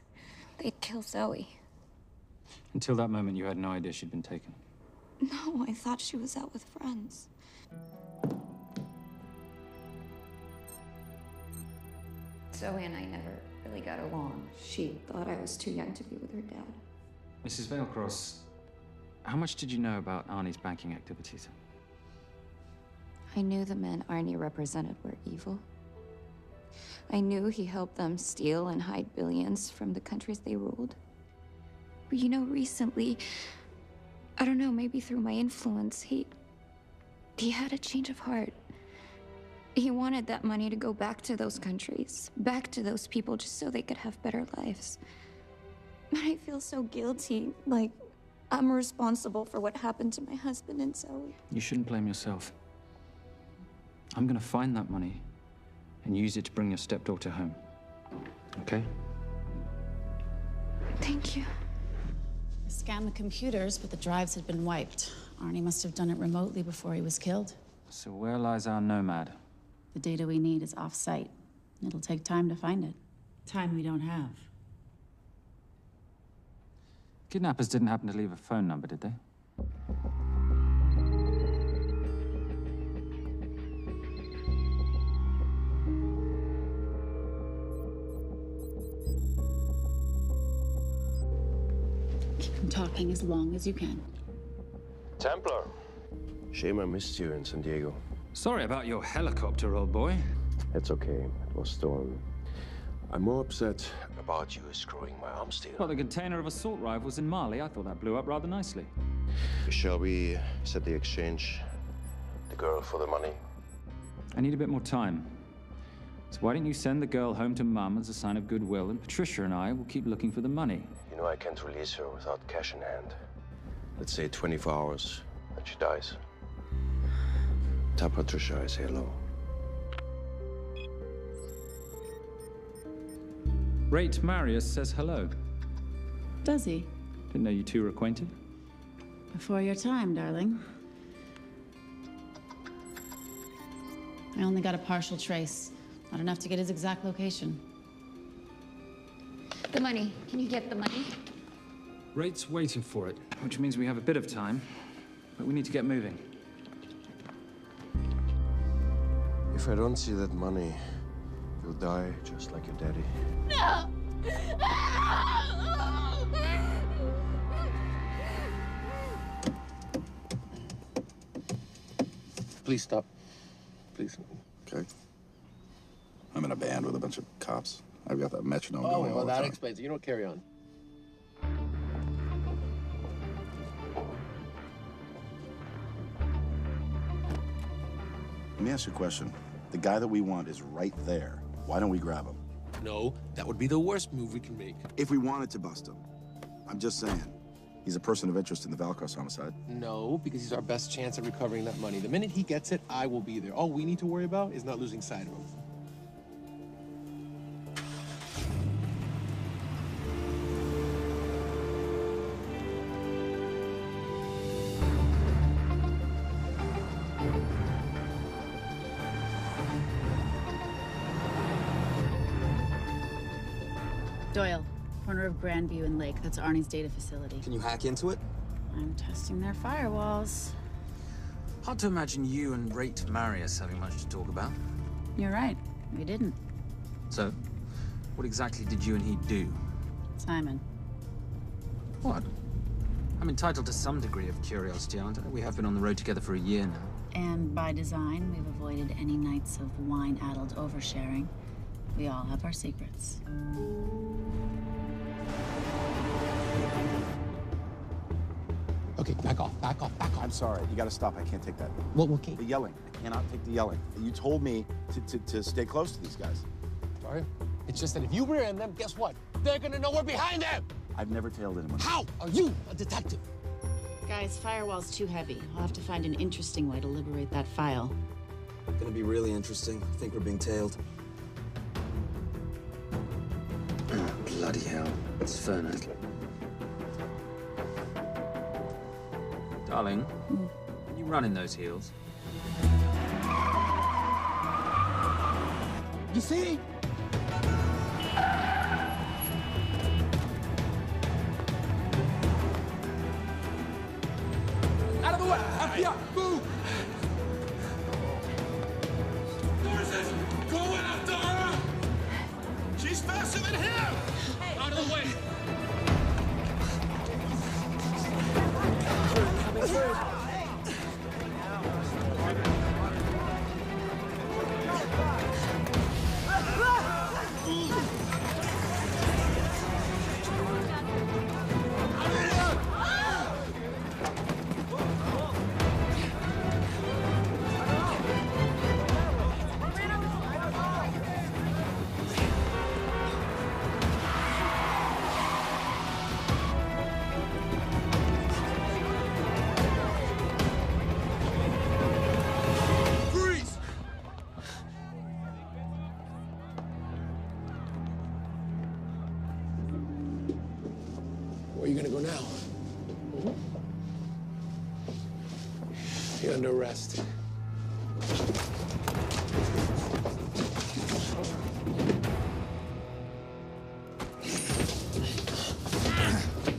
Speaker 16: they'd kill Zoe.
Speaker 9: Until that moment, you had no idea she'd been taken.
Speaker 16: No, I thought she was out with friends. Zoe and I never really got along. She thought I was too young to be with her dad.
Speaker 9: Mrs. Vailcross, how much did you know about Arnie's banking activities?
Speaker 16: I knew the men Arnie represented were evil. I knew he helped them steal and hide billions from the countries they ruled. But you know, recently, I don't know, maybe through my influence, he had a change of heart. He wanted that money to go back to those countries, back to those people, just so they could have better lives. But I feel so guilty, like I'm responsible for what happened to my husband and Zoe.
Speaker 9: You shouldn't blame yourself. I'm gonna find that money and use it to bring your stepdaughter home. Okay?
Speaker 16: Thank you.
Speaker 15: I scanned the computers, but the drives had been wiped. Arnie must have done it remotely before he was killed.
Speaker 9: So where lies our nomad?
Speaker 15: The data we need is off-site. It'll take time to find it. Time we don't have.
Speaker 9: Kidnappers didn't happen to leave a phone number, did they?
Speaker 15: Keep them talking as long as you can.
Speaker 7: Templar. Shame I missed you in San Diego.
Speaker 9: Sorry about your helicopter, old boy.
Speaker 7: It's okay. It was stolen. I'm more upset about you screwing my arms deal.
Speaker 9: Well, the container of assault rifles in Mali, I thought that blew up rather nicely.
Speaker 7: Shall we set the exchange? The girl for the money?
Speaker 9: I need a bit more time. So why don't you send the girl home to Mum as a sign of goodwill, and Patricia and I will keep looking for the money.
Speaker 7: You know I can't release her without cash in hand. Let's say 24 hours, and she dies. Tell Patricia I say hello.
Speaker 9: Rate Marius says hello.
Speaker 15: Does he?
Speaker 9: Didn't know you two were acquainted.
Speaker 15: Before your time, darling. I only got a partial trace. Not enough to get his exact location.
Speaker 16: The money. Can you get the money?
Speaker 9: Rate's waiting for it, which means we have a bit of time, but we need to get moving.
Speaker 7: If I don't see that money, you'll die just like your daddy.
Speaker 16: No!
Speaker 14: Please stop. Please. Okay. I'm in a band with a bunch of cops. I've got that metronome going all
Speaker 7: well,
Speaker 14: the
Speaker 7: that
Speaker 14: time.
Speaker 7: explains it. You don't carry on.
Speaker 14: Let me ask you a question. The guy that we want is right there. Why don't we grab him?
Speaker 7: No, that would be the worst move we can make.
Speaker 14: If we wanted to bust him. I'm just saying. He's a person of interest in the Valcross homicide.
Speaker 7: No, because he's our best chance at recovering that money. The minute he gets it, I will be there. All we need to worry about is not losing sight of him.
Speaker 15: Doyle, corner of Grandview and Lake. That's Arnie's data facility.
Speaker 8: Can you hack into it?
Speaker 15: I'm testing their firewalls.
Speaker 8: Hard to imagine you and Rate Marius having much to talk about.
Speaker 15: You're right. We didn't.
Speaker 8: So, what exactly did you and he do?
Speaker 15: Simon.
Speaker 8: What? I'm entitled to some degree of curiosity, aren't I? We have been on the road together for a year now.
Speaker 15: And by design, we've avoided any nights of wine-addled oversharing. We all have our secrets.
Speaker 7: Okay, back off, back off, back off.
Speaker 14: I'm sorry. You gotta stop. I can't take that.
Speaker 7: What, okay?
Speaker 14: The yelling. I cannot take the yelling. You told me to stay close to these guys.
Speaker 7: Sorry. It's just that if you rear end them, guess what? They're gonna know we're behind them!
Speaker 14: I've never tailed anyone.
Speaker 7: How are you a detective?
Speaker 15: Guys, firewall's too heavy. I'll have to find an interesting way to liberate that file.
Speaker 8: Gonna be really interesting. I think we're being tailed.
Speaker 2: Bloody
Speaker 9: Bloody hell. It's Fernet. Darling, can you run in those heels?
Speaker 2: You see?
Speaker 19: Out of the way! FBI! Move!
Speaker 2: Go after her! She's faster than him!
Speaker 19: Out of the way!
Speaker 2: Coming through.
Speaker 7: Where are you gonna go now? You're under arrest.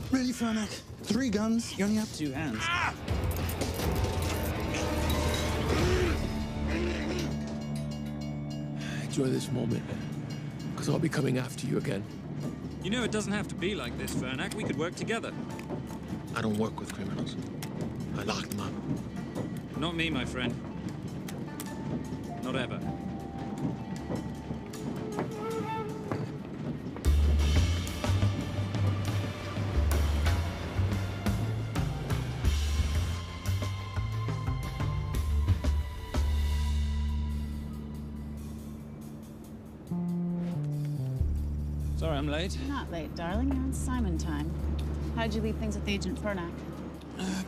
Speaker 8: Really, Fernac? 3 guns? You only have 2 hands.
Speaker 7: Enjoy this moment, because I'll be coming after you again.
Speaker 9: You know, it doesn't have to be like this, Fernac. We could work together.
Speaker 7: I don't work with criminals. I lock them up.
Speaker 9: Not me, my friend. Not ever. Sorry I'm late.
Speaker 15: You're not late, darling. You're on Simon time. How'd you leave things with Agent Fernac?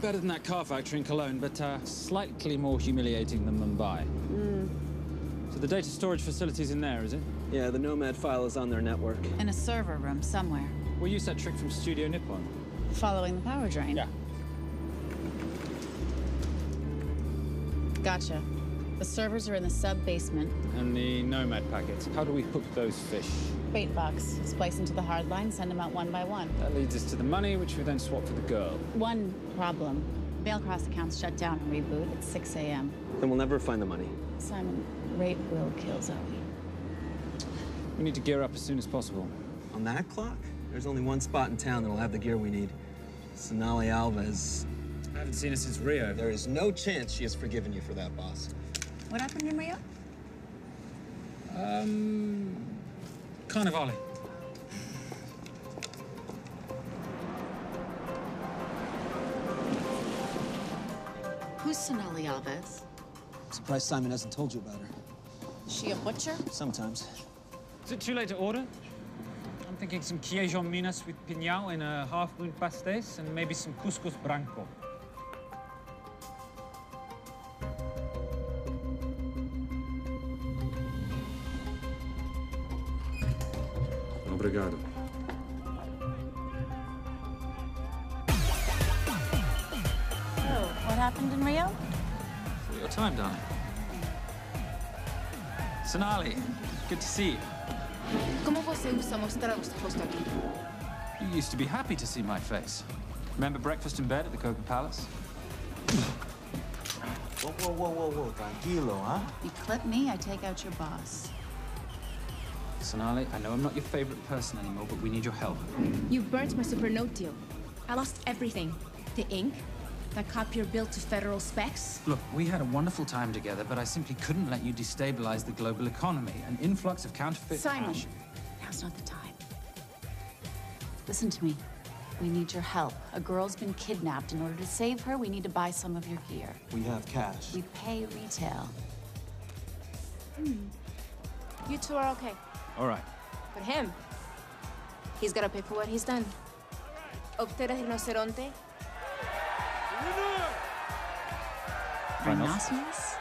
Speaker 9: Better than that car factory in Cologne, but slightly more humiliating than Mumbai. So the data storage facility's in there, is it?
Speaker 1: Yeah, the Nomad file is on their network.
Speaker 15: In a server room somewhere.
Speaker 9: We'll use that trick from Studio Nippon.
Speaker 15: Following the power drain?
Speaker 9: Yeah.
Speaker 15: Gotcha. The servers are in the sub-basement.
Speaker 9: And the Nomad packets. How do we hook those fish?
Speaker 15: Bait box. Splice into the hard line, send them out one by one.
Speaker 9: That leads us to the money, which we then swap for the girl.
Speaker 15: One problem. Bailcross accounts shut down and reboot at 6 a.m.
Speaker 1: Then we'll never find the money.
Speaker 15: Simon, rape will kill Zoe.
Speaker 9: We need to gear up as soon as possible.
Speaker 1: On that clock? There's only one spot in town that'll have the gear we need. Sonali Alves.
Speaker 9: I haven't seen her since Rio.
Speaker 1: There is no chance she has forgiven you for that, boss.
Speaker 15: What happened in Rio?
Speaker 9: Carnivale.
Speaker 15: Who's Sonali Alves?
Speaker 1: Surprised Simon hasn't told you about her.
Speaker 15: Is she a butcher?
Speaker 1: Sometimes.
Speaker 9: Is it too late to order? I'm thinking some queijo minas with piñao in a half-moon pastéis and maybe some couscous branco.
Speaker 6: Obrigado.
Speaker 15: Oh, what happened in Rio?
Speaker 9: For your time, darling. Sonali, good to see you.
Speaker 21: ¿Cómo você usa mostrar o seu rosto aqui?
Speaker 9: You used to be happy to see my face. Remember breakfast in bed at the Coca Palace?
Speaker 12: Whoa, tranquilo, huh?
Speaker 15: You clip me, I take out your boss.
Speaker 9: Sonali, I know I'm not your favorite person anymore, but we need your help.
Speaker 21: You burnt my Supernote deal. I lost everything. The ink, that copier built to federal specs.
Speaker 9: Look, we had a wonderful time together, but I simply couldn't let you destabilize the global economy. An influx of counterfeit
Speaker 15: Simon,
Speaker 9: cash.
Speaker 15: now's not the time. Listen to me. We need your help. A girl's been kidnapped. In order to save her, we need to buy some of your gear.
Speaker 12: We have cash.
Speaker 15: We pay retail.
Speaker 21: You two are okay.
Speaker 9: All right.
Speaker 21: But him, he's gotta pay for what he's done. Obter el rinoceronte.
Speaker 15: Rhinoceros?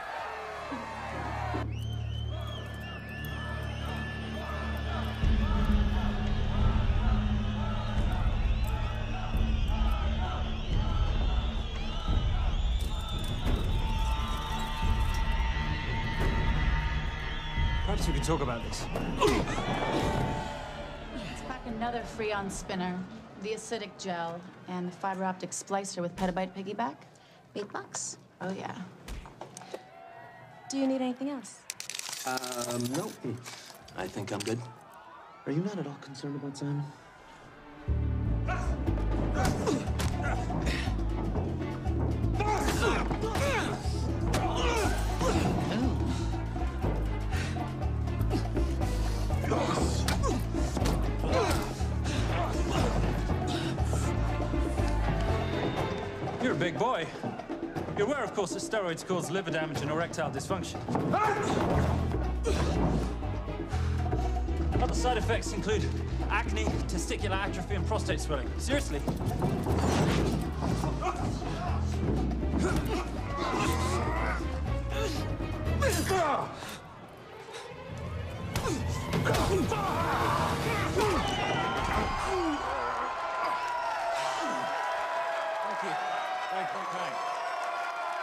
Speaker 9: Perhaps we could talk about this.
Speaker 10: Let's pack another Freon spinner, the acidic gel, and the fiber optic splicer with petabyte piggyback. $8? Oh, yeah.
Speaker 22: Do you need anything else?
Speaker 1: No. I think I'm good. Are you not at all concerned about Simon?
Speaker 9: You're a big boy. You're aware, of course, that steroids cause liver damage and erectile dysfunction. Other side effects include acne, testicular atrophy, and prostate swelling. Seriously.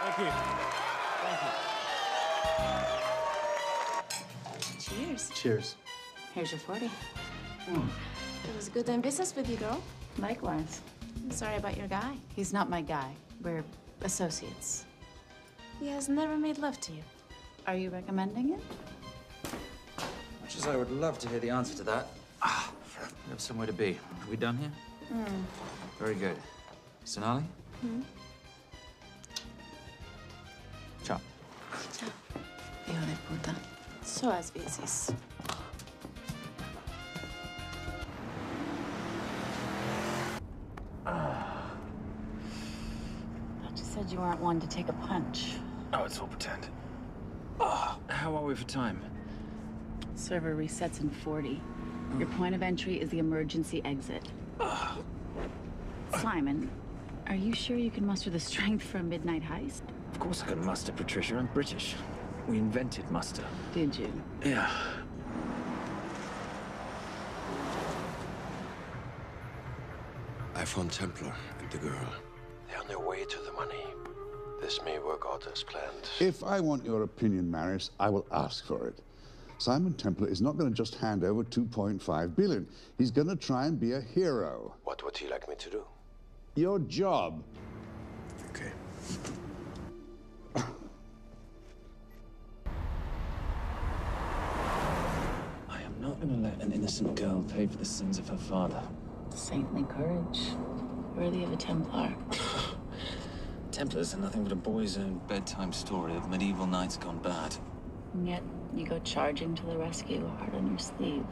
Speaker 9: Thank you.
Speaker 22: Cheers.
Speaker 1: Cheers.
Speaker 10: Here's your 40.
Speaker 22: It was good doing business with you, girl.
Speaker 10: Likewise.
Speaker 22: I'm sorry about your guy.
Speaker 10: He's not my guy. We're associates.
Speaker 22: He has never made love to you.
Speaker 10: Are you recommending it?
Speaker 8: Much as I would love to hear the answer to that, we have somewhere to be. Are we done here? Very good. Sonali? Ciao.
Speaker 10: Ciao. Hijo de puta. So veces. Thought you said you weren't one to take a punch.
Speaker 8: Oh, it's all pretend. How are we for time?
Speaker 10: Server resets in 40. Your point of entry is the emergency exit. Simon, are you sure you can muster the strength for a midnight heist?
Speaker 8: Of course I can muster, Patricia. I'm British. We invented muster.
Speaker 10: Did you?
Speaker 8: Yeah.
Speaker 2: I found Templar and the girl. They're on their way to the money. This may work out as planned.
Speaker 13: If I want your opinion, Maris, I will ask for it. Simon Templar is not going to just hand over 2.5 billion. He's going to try and be a hero.
Speaker 2: What would he like me to do?
Speaker 13: Your job.
Speaker 2: Okay.
Speaker 8: I am not going to let an innocent girl pay for the sins of her father.
Speaker 10: Saintly courage. Worthy of a Templar.
Speaker 8: Templars are nothing but a boy's own bedtime story of medieval knights gone bad.
Speaker 10: And yet, you go charging to the rescue, heart on your sleeve.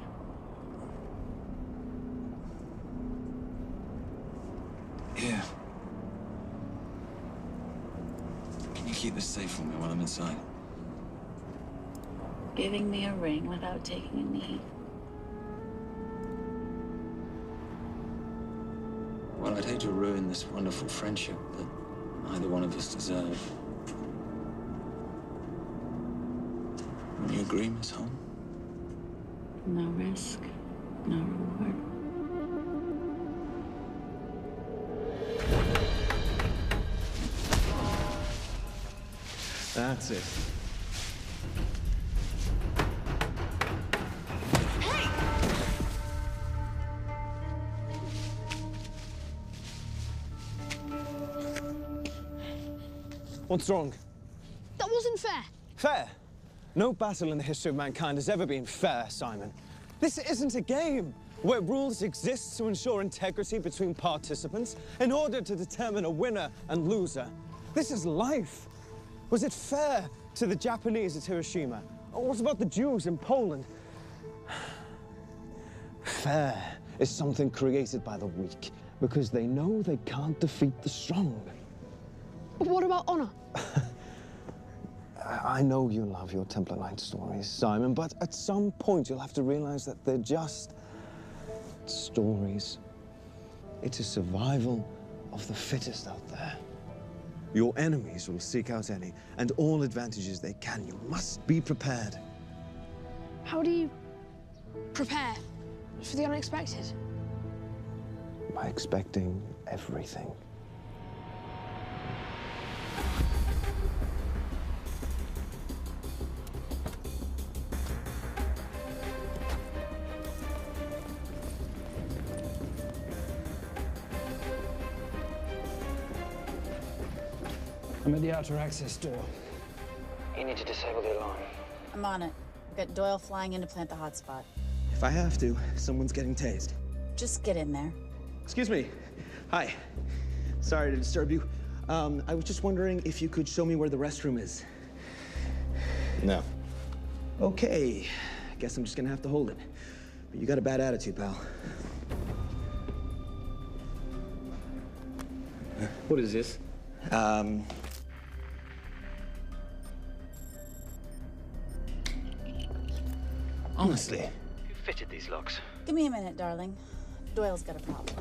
Speaker 8: Here. Can you keep this safe for me while I'm inside?
Speaker 10: Giving me a ring without taking a knee.
Speaker 8: Well, I'd hate to ruin this wonderful friendship that neither one of us deserve. Will you agree, Miss Holm?
Speaker 10: No risk, no reward.
Speaker 11: That's it.
Speaker 1: What's wrong?
Speaker 17: That wasn't fair.
Speaker 1: Fair? No battle in the history of mankind has ever been fair, Simon. This isn't a game where rules exist to ensure integrity between participants in order to determine a winner and loser. This is life. Was it fair to the Japanese at Hiroshima? Or what about the Jews in Poland? Fair is something created by the weak because they know they can't defeat the strong.
Speaker 17: But what about honor?
Speaker 1: I know you love your Templar Knight stories, Simon, but at some point you'll have to realize that they're just stories. It's a survival of the fittest out there. Your enemies will seek out any and all advantages they can. You must be prepared.
Speaker 17: How do you prepare for the unexpected?
Speaker 1: By expecting everything.
Speaker 9: I'm at the outer access door.
Speaker 1: You need to disable the alarm.
Speaker 10: I'm on it. We've got Doyle flying in to plant the hotspot.
Speaker 1: If I have to, someone's getting tased.
Speaker 10: Just get in there.
Speaker 1: Excuse me. Hi. Sorry to disturb you. I was just wondering if you could show me where the restroom is.
Speaker 11: No.
Speaker 1: Okay. Guess I'm just gonna have to hold it. But you got a bad attitude, pal.
Speaker 11: What is this?
Speaker 1: Honestly.
Speaker 8: Who fitted these locks?
Speaker 10: Give me a minute, darling. Doyle's got a problem.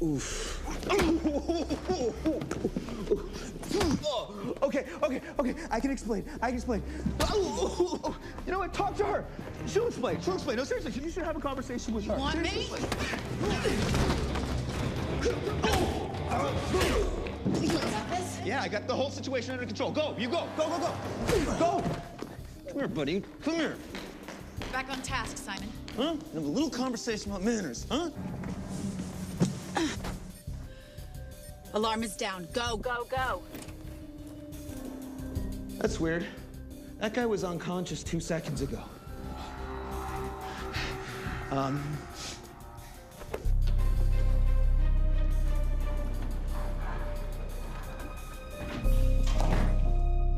Speaker 1: Oof. Okay. I can explain. You know what? Talk to her. She'll explain. No, seriously, you should have a conversation with her.
Speaker 10: You want me?
Speaker 1: Yeah, I got the whole situation under control. Go, you go. Go. Come here, buddy. Come here.
Speaker 10: Back on task, Simon.
Speaker 1: Huh? Have a little conversation about manners, huh?
Speaker 10: Alarm is down. Go.
Speaker 1: That's weird. That guy was unconscious 2 seconds ago.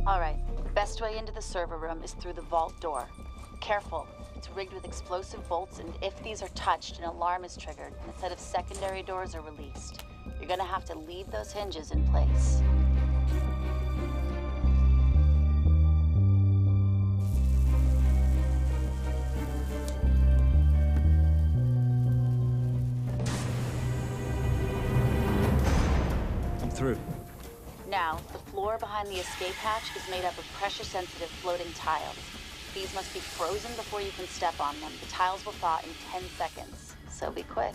Speaker 10: All right. Best way into the server room is through the vault door. Careful. It's rigged with explosive bolts, and if these are touched, an alarm is triggered, and a set of secondary doors are released. You're gonna have to leave those hinges in place.
Speaker 8: I'm through.
Speaker 10: Now, the floor behind the escape hatch is made up of pressure-sensitive floating tiles. These must be frozen before you can step on them. The tiles will thaw in 10 seconds, so be quick.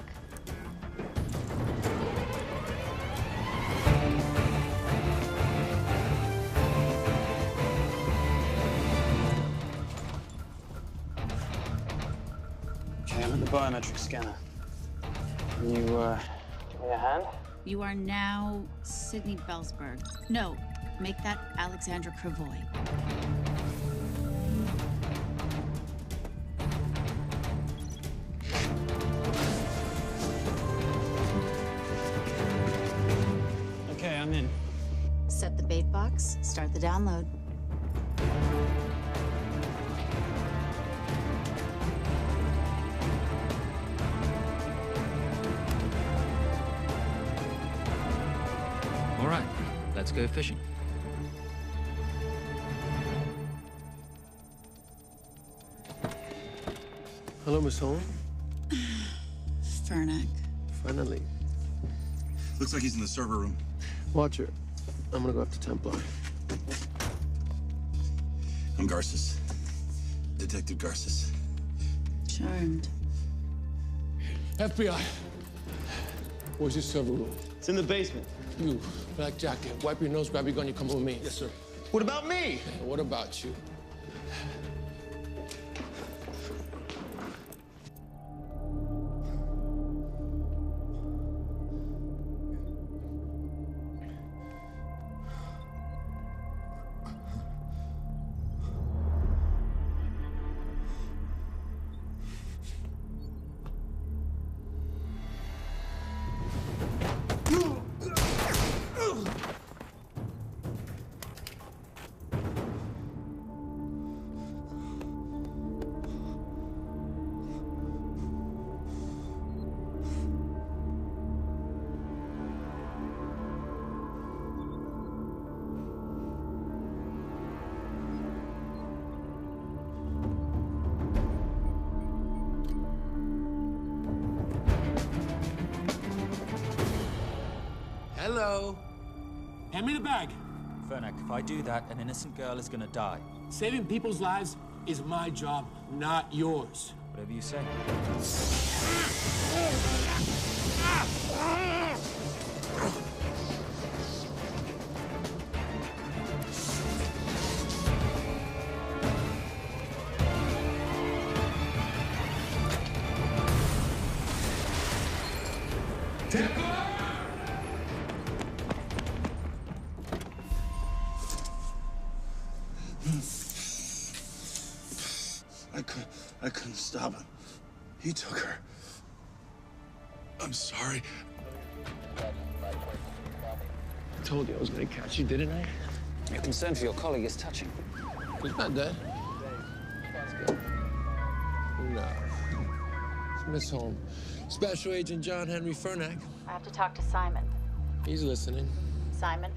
Speaker 1: Okay, I'm at the biometric scanner. Can you, give me a hand?
Speaker 10: You are now Sydney Bellsberg. No, make that Alexandra Cravoy.
Speaker 1: Okay, I'm in.
Speaker 10: Set the bait box, start the download.
Speaker 8: All right, let's go fishing.
Speaker 7: Hello, Miss Holm.
Speaker 10: Fernack.
Speaker 7: Finally.
Speaker 14: Looks like he's in the server room.
Speaker 7: Watcher, I'm gonna go up to Templar.
Speaker 14: I'm Garces. Detective Garces.
Speaker 10: Charmed.
Speaker 7: FBI. Where's your server room?
Speaker 1: It's in the basement.
Speaker 7: You, black jacket, wipe your nose, grab your gun, you come with me.
Speaker 1: Yes, sir. What about me?
Speaker 7: And what about you?
Speaker 4: Hello. Hand me the bag.
Speaker 8: Fernack, if I do that, an innocent girl is gonna die.
Speaker 4: Saving people's lives is my job, not yours.
Speaker 8: Whatever you say.
Speaker 2: I couldn't stop him. He took her. I'm sorry.
Speaker 7: I told you I was gonna catch you, didn't I?
Speaker 9: Your concern for your colleague is touching.
Speaker 7: He's not dead. No. It's Miss Holmes. Special Agent John Henry Fernack.
Speaker 10: I have to talk to Simon.
Speaker 7: He's listening.
Speaker 10: Simon,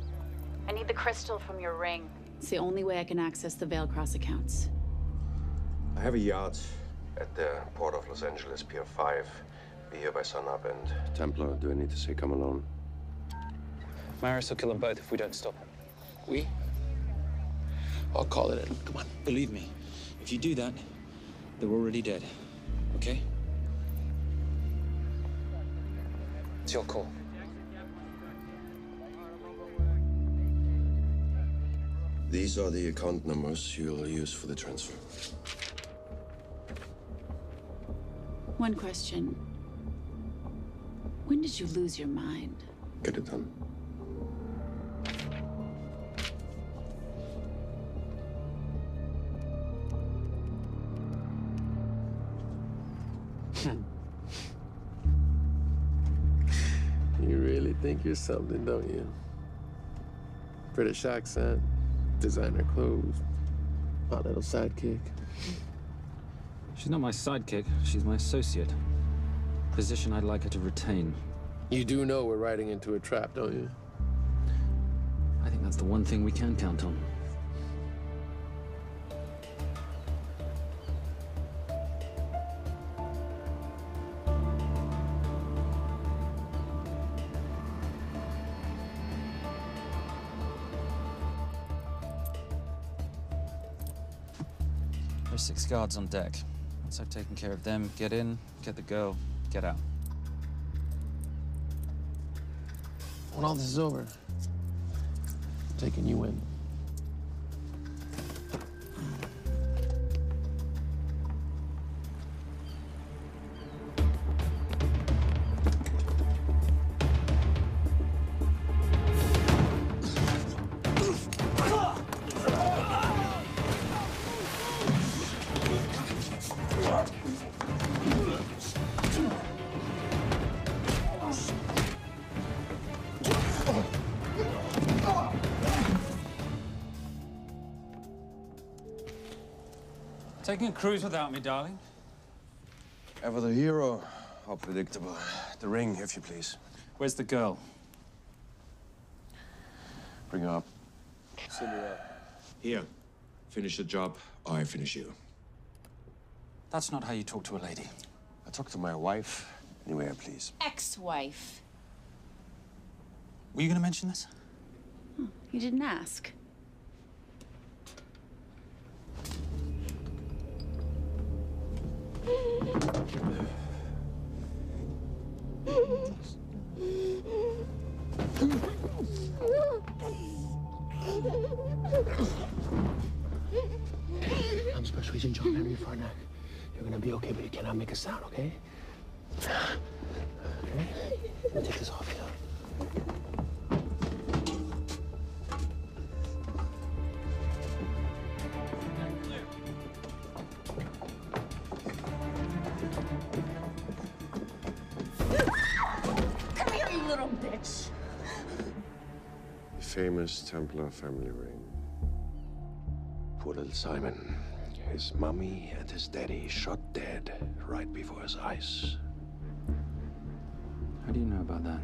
Speaker 10: I need the crystal from your ring. It's the only way I can access the Veil Cross accounts.
Speaker 3: I have a yacht at the port of Los Angeles, Pier 5. Be here by sunup, and Templar, do I need to say come alone?
Speaker 9: Maris will kill them both if we don't stop him.
Speaker 7: We? I'll call it in. Come on.
Speaker 9: Believe me, if you do that, they're already dead. Okay? It's your call.
Speaker 3: These are the account numbers you'll use for the transfer.
Speaker 10: One question. When did you lose your mind?
Speaker 3: Get it done.
Speaker 7: You really think you're something, don't you? British accent, designer clothes, my little sidekick.
Speaker 9: She's not my sidekick. She's my associate. Position I'd like her to retain.
Speaker 7: You do know we're riding into a trap, don't you?
Speaker 9: I think that's the one thing we can count on. There's 6 guards on deck. Once I've taken care of them, get in, get the girl, get out.
Speaker 7: When all this is over, I'm taking you in.
Speaker 9: Taking a cruise without me, darling?
Speaker 3: Ever the hero? How predictable. The ring, if you please.
Speaker 9: Where's the girl?
Speaker 3: Bring her up.
Speaker 7: Send her up.
Speaker 3: Here. Finish the job, or I finish you.
Speaker 9: That's not how you talk to a lady.
Speaker 3: I talk to my wife anywhere, please.
Speaker 10: Ex-wife.
Speaker 9: Were you going to mention this?
Speaker 10: You didn't ask.
Speaker 7: I'm Special Agent John Henry Fernack. You're gonna be okay, but you cannot make a sound, okay? Okay? Let me take this off you.
Speaker 21: Come here, you little bitch.
Speaker 3: Famous Templar family ring. Poor little Simon. His mommy and his daddy shot dead right before his eyes.
Speaker 9: How do you know about that?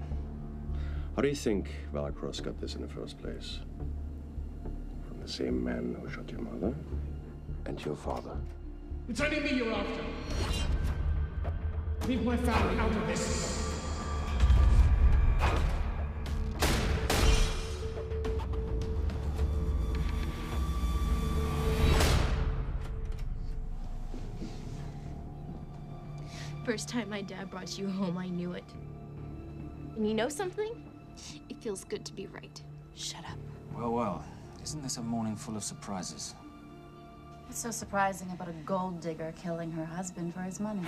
Speaker 3: How do you think Valacross got this in the first place? From the same man who shot your mother and your father.
Speaker 19: It's only me you're after. Leave my family out of this.
Speaker 21: First time my dad brought you home, I knew it. And you know something? It feels good to be right.
Speaker 10: Shut up.
Speaker 9: Well, well. Isn't this a morning full of surprises?
Speaker 10: What's so surprising about a gold digger killing her husband for his money?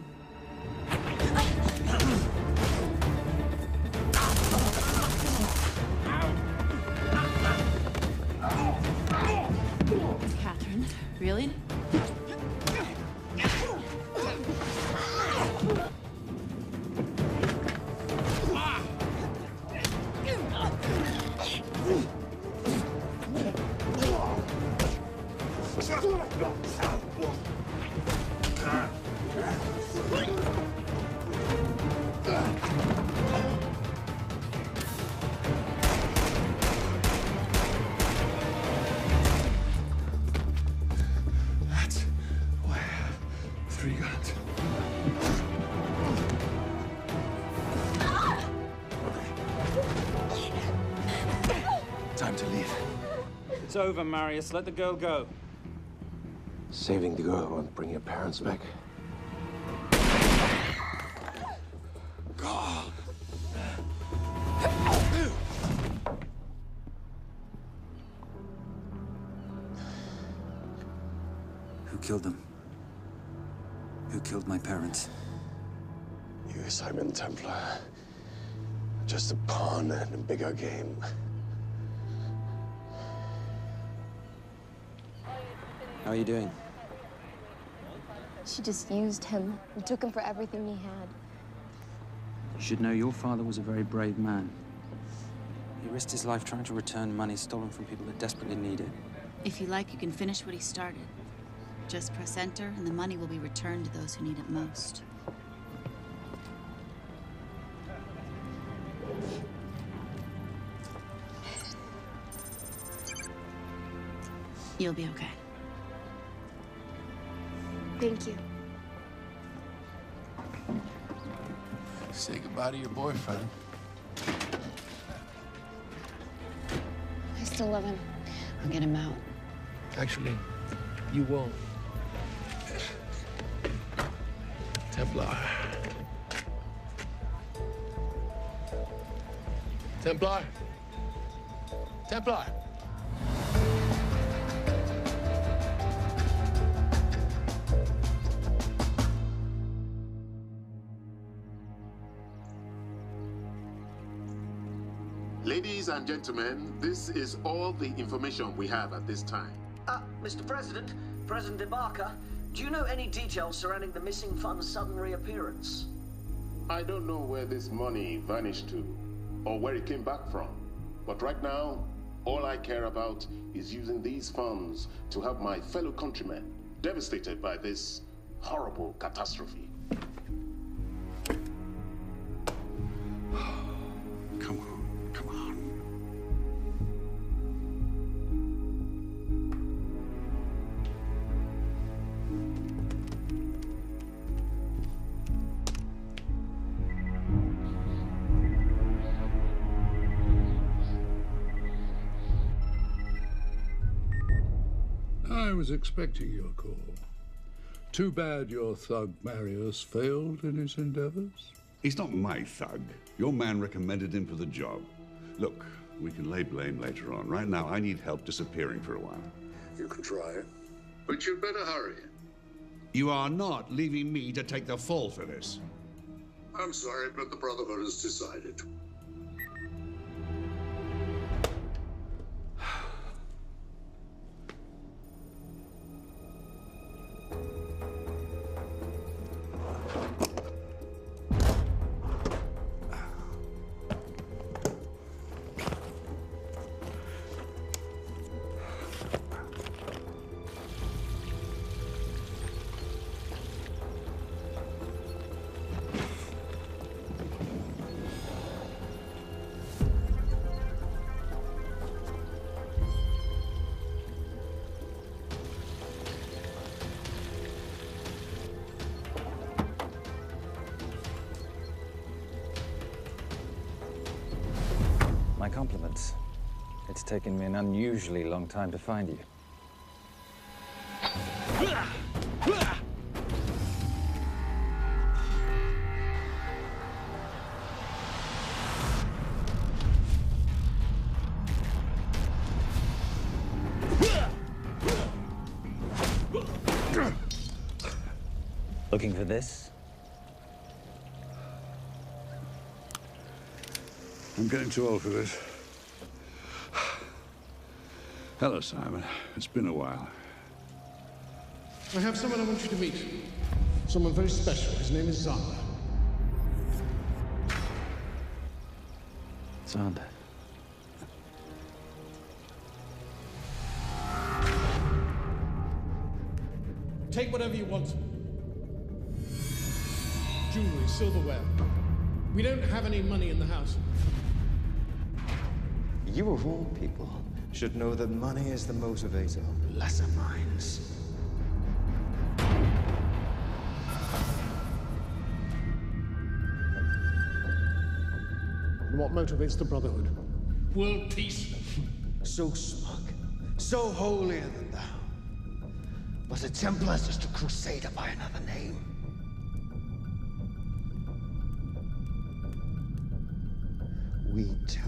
Speaker 10: Catherine, really?
Speaker 2: That's why I have 3 guns.
Speaker 1: Time to leave.
Speaker 9: It's over, Marius. Let the girl go.
Speaker 3: Saving the girl won't bring your parents back.
Speaker 2: God.
Speaker 9: Who killed them? Who killed my parents?
Speaker 3: You, Simon Templar. Just a pawn in a bigger game.
Speaker 9: How are you doing?
Speaker 22: She just used him and took him for everything he had.
Speaker 9: You should know your father was a very brave man. He risked his life trying to return money stolen from people that desperately need it.
Speaker 10: If you like, you can finish what he started. Just press enter, and the money will be returned to those who need it most. You'll be okay.
Speaker 22: Thank you.
Speaker 7: Say goodbye to your boyfriend.
Speaker 22: I still love him.
Speaker 10: I'll get him out.
Speaker 7: Actually, you won't. Templar. Templar. Templar.
Speaker 5: Ladies and gentlemen, this is all the information we have at this time.
Speaker 20: Mr. President, President Ibaka, do you know any details surrounding the missing fund's sudden reappearance?
Speaker 5: I don't know where this money vanished to, or where it came back from. But right now, all I care about is using these funds to help my fellow countrymen devastated by this horrible catastrophe.
Speaker 13: Come on, come on. I was expecting your call. Too bad your thug Marius failed in his endeavors.
Speaker 23: He's not my thug. Your man recommended him for the job. Look, we can lay blame later on. Right now, I need help disappearing for a while.
Speaker 5: You can try, but you'd better hurry.
Speaker 23: You are not leaving me to take the fall for this.
Speaker 5: I'm sorry, but the Brotherhood has decided.
Speaker 24: My compliments. It's taken me an unusually long time to find you. Looking for this?
Speaker 13: I'm getting too old for this. Hello, Simon. It's been a while.
Speaker 18: I have someone I want you to meet. Someone very special. His name is Zander.
Speaker 24: Zander.
Speaker 19: Take whatever you want. Jewelry, silverware. We don't have any money in the house.
Speaker 11: You of all people should know that money is the motivator of lesser minds.
Speaker 19: And what motivates the Brotherhood? World peace.
Speaker 11: So smug, so holier than thou. But a Templar's just a crusader by another name. We too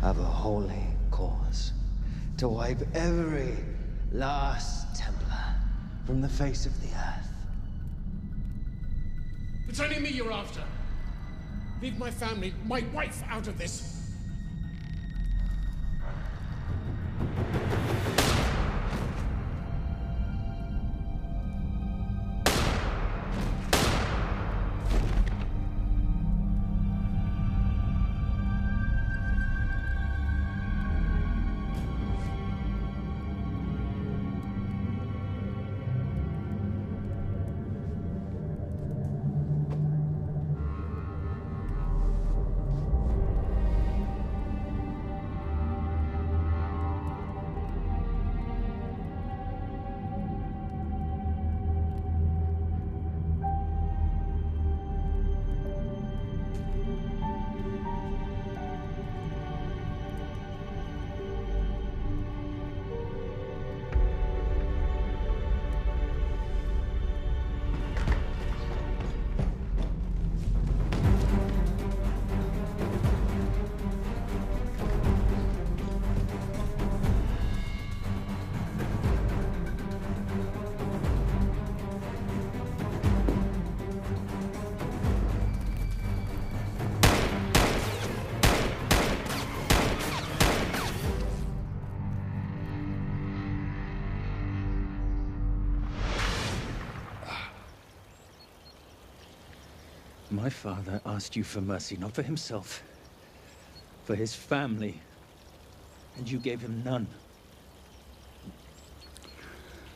Speaker 11: have a holy cause to wipe every last Templar from the face of the earth.
Speaker 19: It's only me you're after. Leave my family, my wife, out of this.
Speaker 6: My father asked you for mercy, not for himself, for his family, and you gave him none.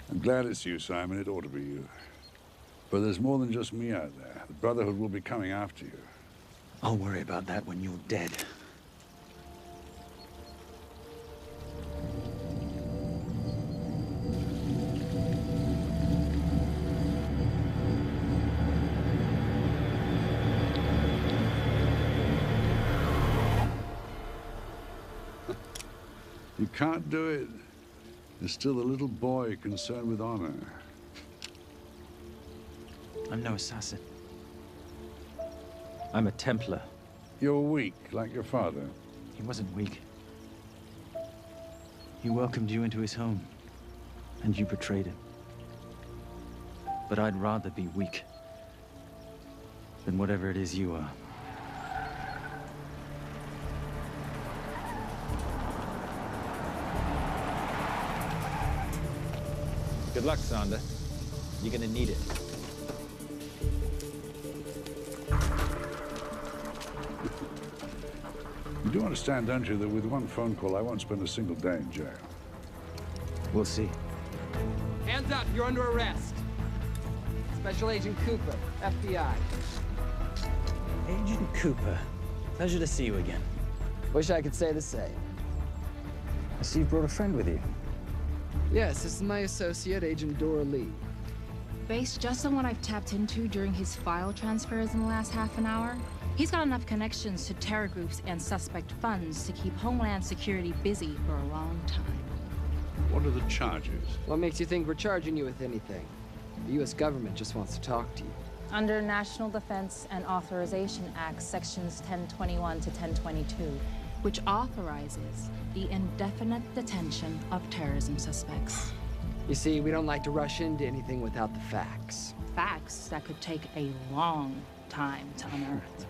Speaker 13: I'm glad it's you, Simon. It ought to be you. But there's more than just me out there. The Brotherhood will be coming after you.
Speaker 6: I'll worry about that when you're dead.
Speaker 13: You can't do it. You're still a little boy concerned with honor.
Speaker 6: I'm no assassin. I'm a Templar.
Speaker 13: You're weak, like your father.
Speaker 6: He wasn't weak. He welcomed you into his home, and you betrayed him. But I'd rather be weak than whatever it is you are.
Speaker 8: Good luck, Sander. You're gonna need it.
Speaker 13: You do understand, don't you, that with one phone call, I won't spend a single day in jail.
Speaker 6: We'll see.
Speaker 12: Hands up, you're under arrest. Special Agent Cooper, FBI.
Speaker 6: Agent Cooper, pleasure to see you again.
Speaker 12: Wish I could say the same.
Speaker 6: I see you brought a friend with you.
Speaker 12: Yes, this is my associate, Agent Dora Lee.
Speaker 15: Based just on what I've tapped into during his file transfers in the last half an hour, he's got enough connections to terror groups and suspect funds to keep Homeland Security busy for a long time.
Speaker 13: What are the charges?
Speaker 12: What makes you think we're charging you with anything? The U.S. government just wants to talk to you.
Speaker 15: Under National Defense and Authorization Act, Sections 1021 to 1022, which authorizes the indefinite detention of terrorism suspects.
Speaker 12: You see, we don't like to rush into anything without the facts.
Speaker 15: Facts that could take a long time to unearth.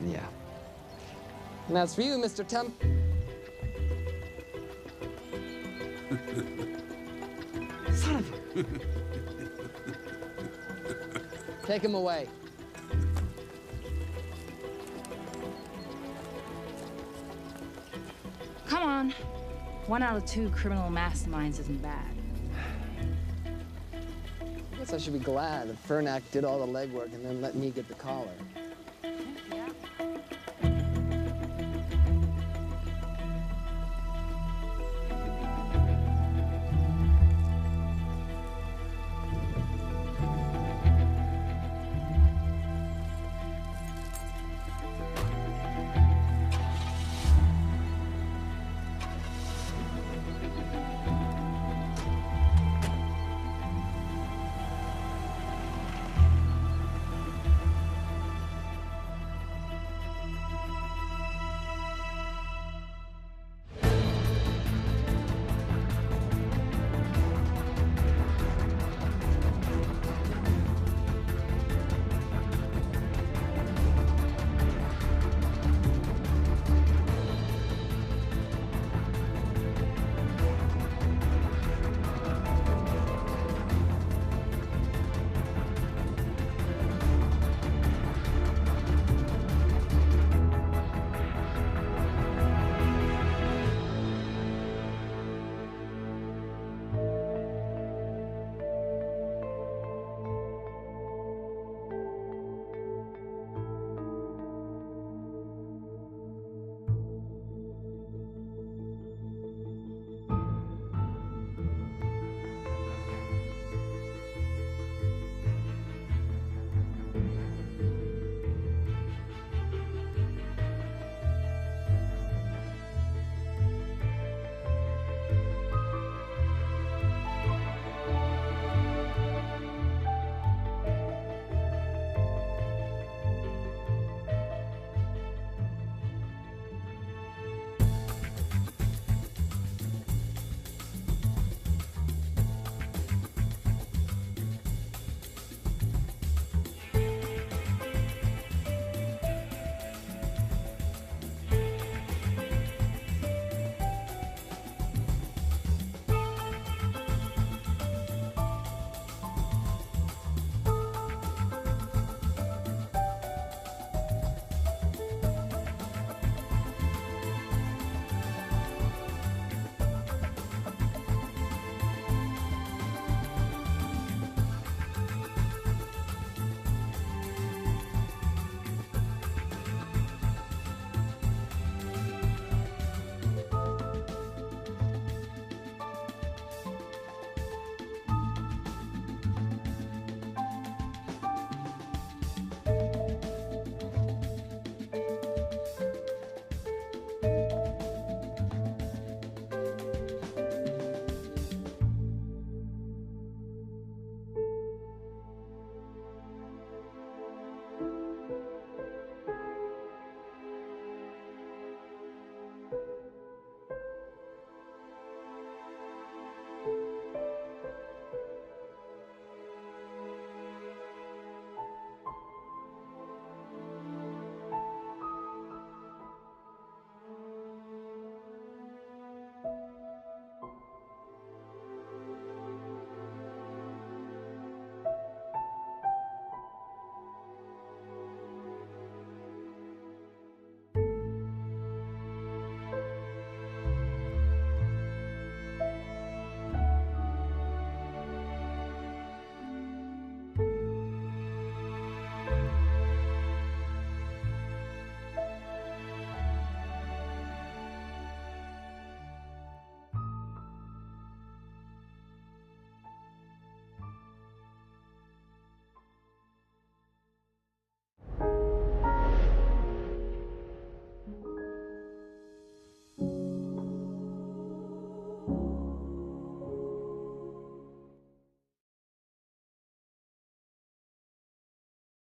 Speaker 12: Yeah. And that's for you, Mr. Temp. Son of a... Take him away.
Speaker 15: Come on. 1 out of 2 criminal masterminds isn't bad.
Speaker 12: guess I should be glad that Fernak did all the legwork and then let me get the collar.